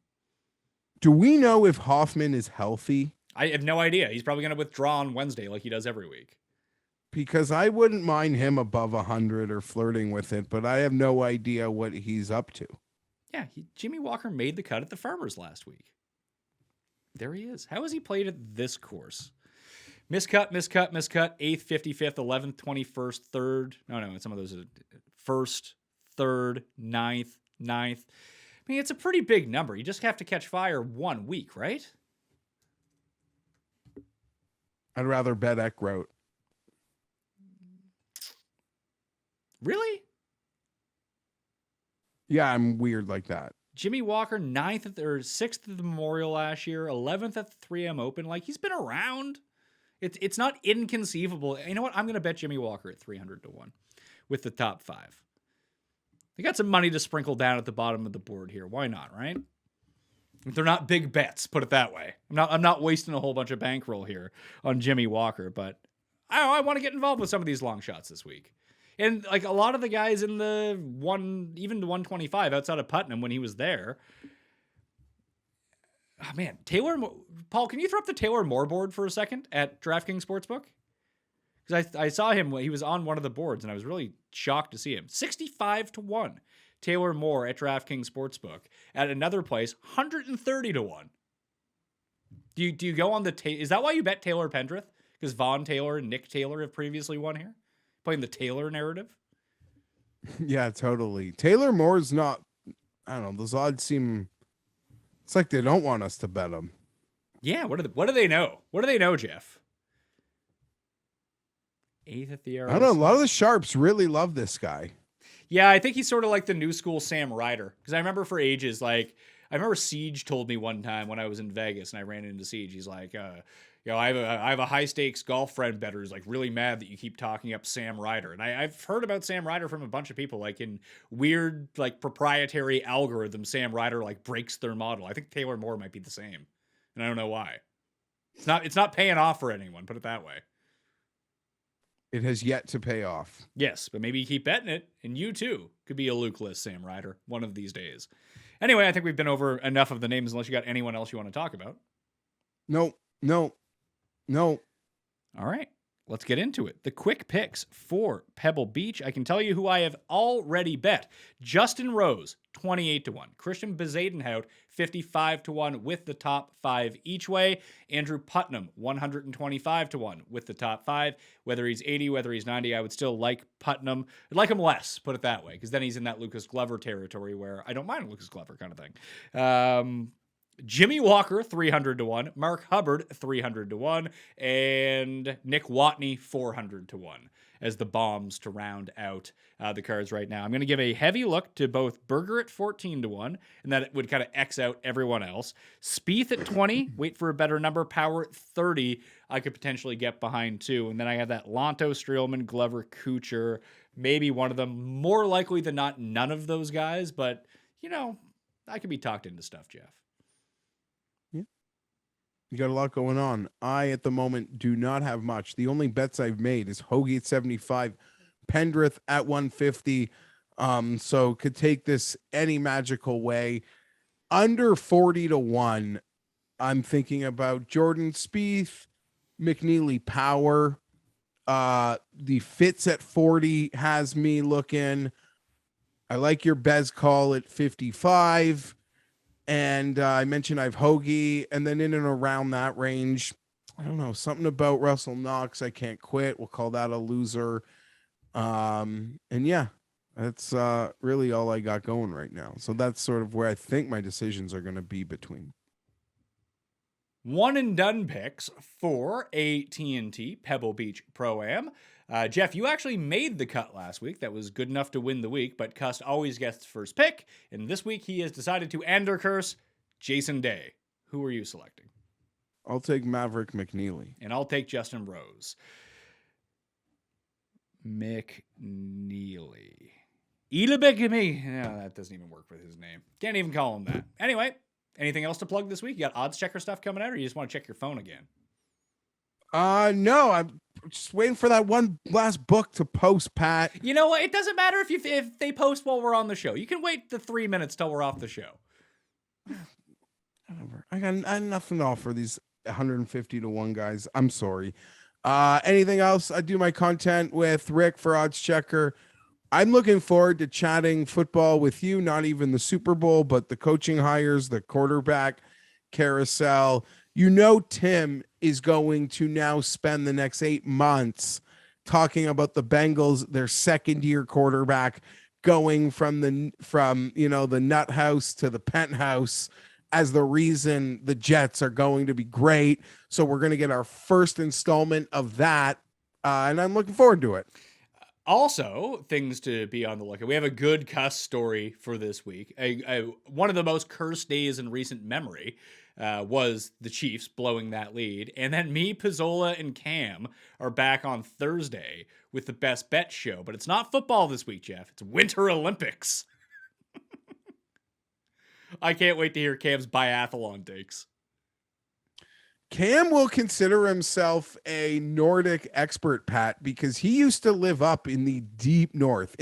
Do we know if Hoffman is healthy?
I have no idea. He's probably going to withdraw on Wednesday like he does every week.
Because I wouldn't mind him above 100 or flirting with it, but I have no idea what he's up to.
Yeah, Jimmy Walker made the cut at the Farmers last week. There he is. How has he played at this course? Miscut. 8th, 55th, 11th, 21st, 3rd. No, some of those are 1st, 3rd, 9th. I mean, it's a pretty big number. You just have to catch fire 1 week, right?
I'd rather bet Eckroat.
Really?
Yeah, I'm weird like that.
Jimmy Walker, 9th or 6th at the Memorial last year, 11th at the 3M Open. Like, he's been around. It's not inconceivable. You know what? I'm going to bet Jimmy Walker at 300 to 1 with the top 5. They got some money to sprinkle down at the bottom of the board here. Why not, right? They're not big bets, put it that way. I'm not wasting a whole bunch of bankroll here on Jimmy Walker, but I want to get involved with some of these long shots this week. And like a lot of the guys in the even the 125 outside of Putnam when he was there. Oh man, Paul, can you throw up the Taylor Moore board for a second at DraftKings Sportsbook? Because I saw him, he was on one of the boards, and I was really shocked to see him. 65 to 1, Taylor Moore at DraftKings Sportsbook. At another place, 130 to 1. Do you go on is that why you bet Taylor Pendrith? Because Vaughn Taylor and Nick Taylor have previously won here? Playing the Taylor narrative?
Yeah, totally. Taylor Moore's not, I don't know, those odds seem, it's like they don't want us to bet them.
Yeah, what do they know? What do they know, Jeff? 8th at the Arrows.
I don't know, a lot of the sharps really love this guy.
Yeah, I think he's sort of like the new school Sam Ryder. Because I remember for ages, like, I remember Siege told me one time when I was in Vegas and I ran into Siege, he's like, I have a high stakes golf friend better who's like really mad that you keep talking up Sam Ryder. And I've heard about Sam Ryder from a bunch of people, like in weird, like proprietary algorithm, Sam Ryder like breaks their model. I think Taylor Moore might be the same. And I don't know why. It's not paying off for anyone, put it that way.
It has yet to pay off.
Yes, but maybe you keep betting it, and you too could be a Luke-less Sam Ryder one of these days. Anyway, I think we've been over enough of the names unless you got anyone else you want to talk about.
No.
All right, let's get into it. The quick picks for Pebble Beach. I can tell you who I have already bet. Justin Rose, 28 to 1. Christian Bezadenhout, 55 to 1 with the top 5 each way. Andrew Putnam, 125 to 1 with the top 5. Whether he's 80, whether he's 90, I would still like Putnam. I'd like him less, put it that way, because then he's in that Lucas Glover territory where I don't mind Lucas Glover kind of thing. Jimmy Walker, 300 to 1. Mark Hubbard, 300 to 1. And Nick Watney, 400 to 1 as the bombs to round out the cards right now. I'm going to give a heavy look to both Berger at 14 to 1, and that it would kind of X out everyone else. Spieth at 20, wait for a better number. Power at 30, I could potentially get behind too. And then I have that Lonto, Streelman, Glover, Kuchar, maybe one of them. More likely than not, none of those guys, but, you know, I could be talked into stuff, Jeff.
You got a lot going on. I, at the moment, do not have much. The only bets I've made is Hoagie at 75, Pendrith at 150. So could take this any magical way. Under 40 to 1, I'm thinking about Jordan Spieth, McNeely Power. The Fitz at 40 has me looking. I like your Bez call at 55. And I mentioned I've Hoagie, and then in and around that range, I don't know, something about Russell Knox. I can't quit. We'll call that a loser. And yeah, that's really all I got going right now. So that's sort of where I think my decisions are going to be between.
One and done picks for AT&T Pebble Beach Pro-Am. Jeff, you actually made the cut last week. That was good enough to win the week, but Cust always gets first pick. And this week he has decided to Ander curse Jason Day. Who are you selecting?
I'll take Maverick McNeely.
And I'll take Justin Rose. McNeely. Elabigamy. No, that doesn't even work with his name. Can't even call him that. Anyway, anything else to plug this week? You got odds checker stuff coming out, or you just want to check your phone again?
No, I'm just waiting for that one last book to post, Pat.
You know what? It doesn't matter if they post while we're on the show. You can wait the 3 minutes till we're off the show.
Whatever. I got nothing to offer these 150 to 1 guys. I'm sorry. Anything else? I do my content with Rick for Odds Checker. I'm looking forward to chatting football with you, not even the Super Bowl, but the coaching hires, the quarterback carousel. You know, Tim is going to now spend the next 8 months talking about the Bengals, their second-year quarterback going from the nut house to the penthouse as the reason the Jets are going to be great. So we're going to get our first installment of that, and I'm looking forward to it.
Also, things to be on the lookout. We have a good cuss story for this week. One of the most cursed days in recent memory was the Chiefs blowing that lead. And then me, Pizzola, and Cam are back on Thursday with the Best Bet show. But it's not football this week, Jeff. It's Winter Olympics. I can't wait to hear Cam's biathlon takes.
Cam will consider himself a Nordic expert, Pat, because he used to live up in the deep north.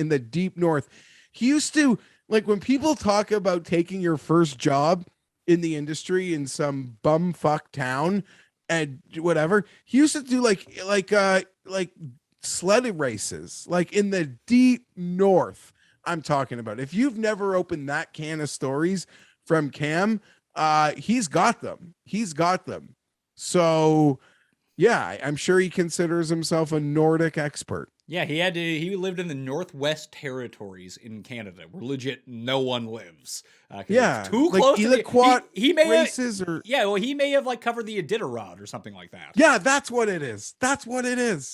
He used to, like, when people talk about taking your first job in the industry in some bumfuck town and whatever, he used to do like sledding races, like in the deep north. I'm talking about. If you've never opened that can of stories from Cam, he's got them. So, yeah, I'm sure he considers himself a Nordic expert.
Yeah, he lived in the Northwest Territories in Canada, where legit no one lives.
Yeah,
too
like
close to
Iroquois
he may
races
have,
or
well, he may have like covered the Iditarod or something like that.
yeah, that's what it is.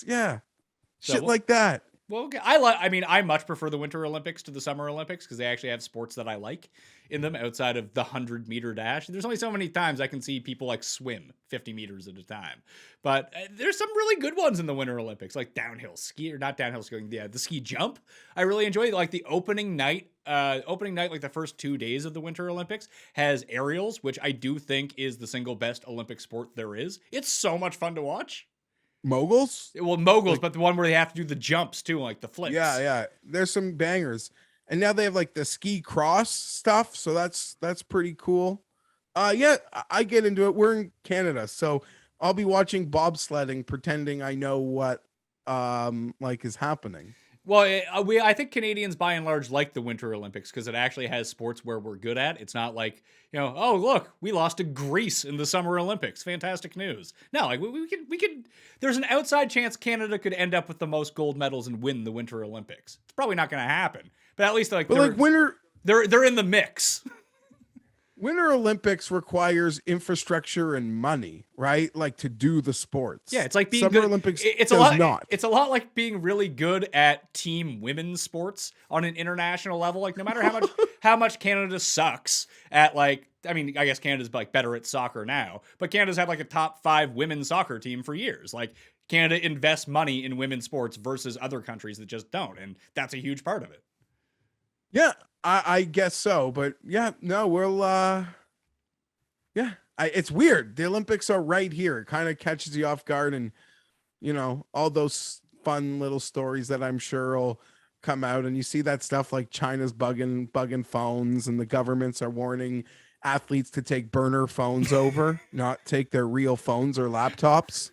Yeah,
So,
shit like that.
Well, I much prefer the Winter Olympics to the Summer Olympics because they actually have sports that I like in them outside of the 100-meter dash. There's only so many times I can see people like swim 50 meters at a time. But there's some really good ones in the Winter Olympics, like downhill ski, or not downhill skiing, the ski jump. I really enjoy it. Like the opening night, like the first 2 days of the Winter Olympics has aerials, which I do think is the single best Olympic sport there is. It's so much fun to watch.
Moguls?
Well, moguls, but the one where they have to do the jumps too, like the flips.
Yeah. There's some bangers. And now they have like the ski cross stuff, so that's pretty cool. Yeah, I get into it. We're in Canada, so I'll be watching bobsledding, pretending I know what is happening.
Well, I think Canadians by and large like the Winter Olympics because it actually has sports where we're good at. It's not like, oh, look, we lost to Greece in the Summer Olympics. Fantastic news. No, like we could, there's an outside chance Canada could end up with the most gold medals and win the Winter Olympics. It's probably not going to happen, but at least they're in the mix.
Winter Olympics requires infrastructure and money, right? Like to do the sports.
Yeah, it's like being
Summer
good.
Olympics.
It's a lot like being really good at team women's sports on an international level. Like no matter how much Canada sucks at I guess Canada's like better at soccer now, but Canada's had like a top 5 women's soccer team for years. Like Canada invests money in women's sports versus other countries that just don't, and that's a huge part of it.
Yeah. I guess so, but yeah, no, it's weird. The Olympics are right here. It kind of catches you off guard, and all those fun little stories that I'm sure will come out, and you see that stuff like China's bugging phones, and the governments are warning athletes to take burner phones over, not take their real phones or laptops.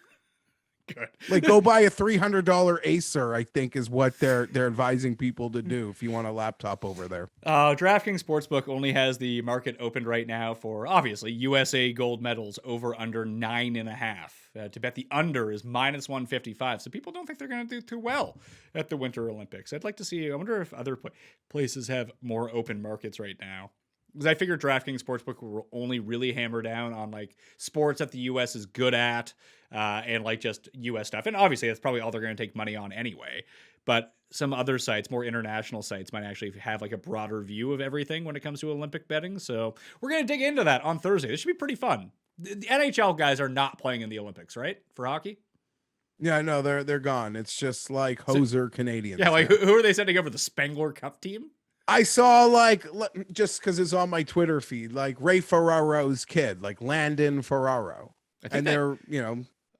Good.
Like go buy a $300 Acer, I think is what they're advising people to do if you want a laptop over there.
DraftKings Sportsbook only has the market opened right now for obviously USA gold medals over under 9.5. To bet the under is -155. So people don't think they're going to do too well at the Winter Olympics. I'd like to see. I wonder if other places have more open markets right now. Because I figured DraftKings Sportsbook will only really hammer down on like sports that the U.S. is good at and like just U.S. stuff. And obviously that's probably all they're going to take money on anyway. But some other sites, more international sites, might actually have like a broader view of everything when it comes to Olympic betting. So we're going to dig into that on Thursday. This should be pretty fun. The NHL guys are not playing in the Olympics, right? For hockey?
Yeah, no, they're gone. It's just like hoser Canadians.
Yeah, like who are they sending over, the Spengler Cup team?
I saw just because it's on my Twitter feed, like Ray Ferraro's kid, like Landon Ferraro. And they're,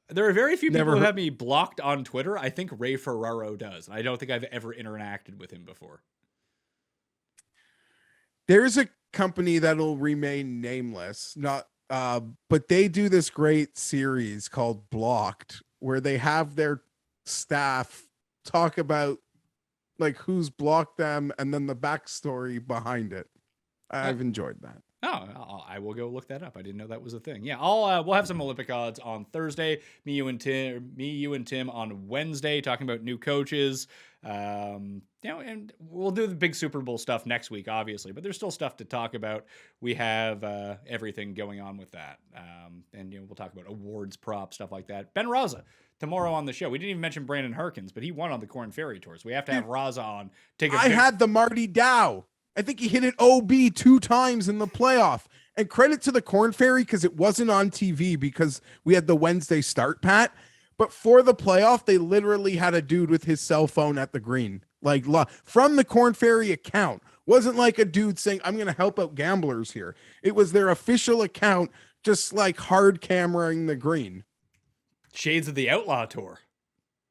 there are very few people
Never
who
heard-
have me blocked on Twitter. I think Ray Ferraro does. I don't think I've ever interacted with him before.
There's a company that'll remain nameless, but they do this great series called Blocked, where they have their staff talk about like who's blocked them and then the backstory behind it. I've enjoyed that.
Oh, I will go look that up. I didn't know that was a thing. Yeah, we'll have some Olympic odds on Thursday. Me, you, and Tim on Wednesday, talking about new coaches. And we'll do the big Super Bowl stuff next week, obviously, but there's still stuff to talk about. We have everything going on with that, and we'll talk about awards, props, stuff like that. Ben Raza tomorrow on the show. We didn't even mention Brandon Harkins, but he won on the Corn Ferry Tour, so we have to have Raza on.
I had the Marty Dow. I think he hit it OB 2 times in the playoff. And credit to the Corn Ferry because it wasn't on TV because we had the Wednesday start, Pat. But for the playoff, they literally had a dude with his cell phone at the green, like from the Corn Ferry account. Wasn't like a dude saying, I'm going to help out gamblers here. It was their official account, just like hard cameraing the green.
Shades of the Outlaw Tour.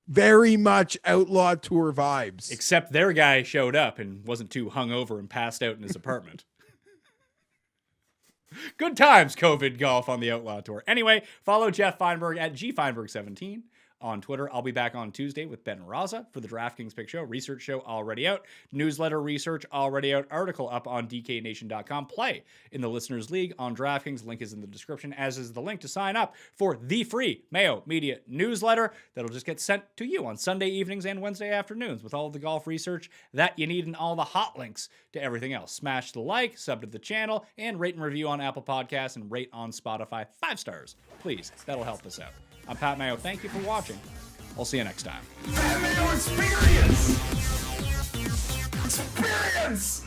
Very much Outlaw Tour vibes.
Except their guy showed up and wasn't too hungover and passed out in his apartment. Good times, COVID golf on the Outlaw Tour. Anyway, follow Geoff Fienberg at gfienberg17 on Twitter. I'll be back on Tuesday with Ben Raza for the DraftKings Pick Show. Research show already out. Newsletter research already out. Article up on DKNation.com. Play in the Listeners League on DraftKings. Link is in the description, as is the link to sign up for the free Mayo Media newsletter that'll just get sent to you on Sunday evenings and Wednesday afternoons with all of the golf research that you need and all the hot links to everything else. Smash the like, sub to the channel, and rate and review on Apple Podcasts and rate on Spotify 5 stars. Please, that'll help us out. I'm Pat Mayo. Thank you for watching. I'll see you next time.
Pat Mayo Experience! Experience!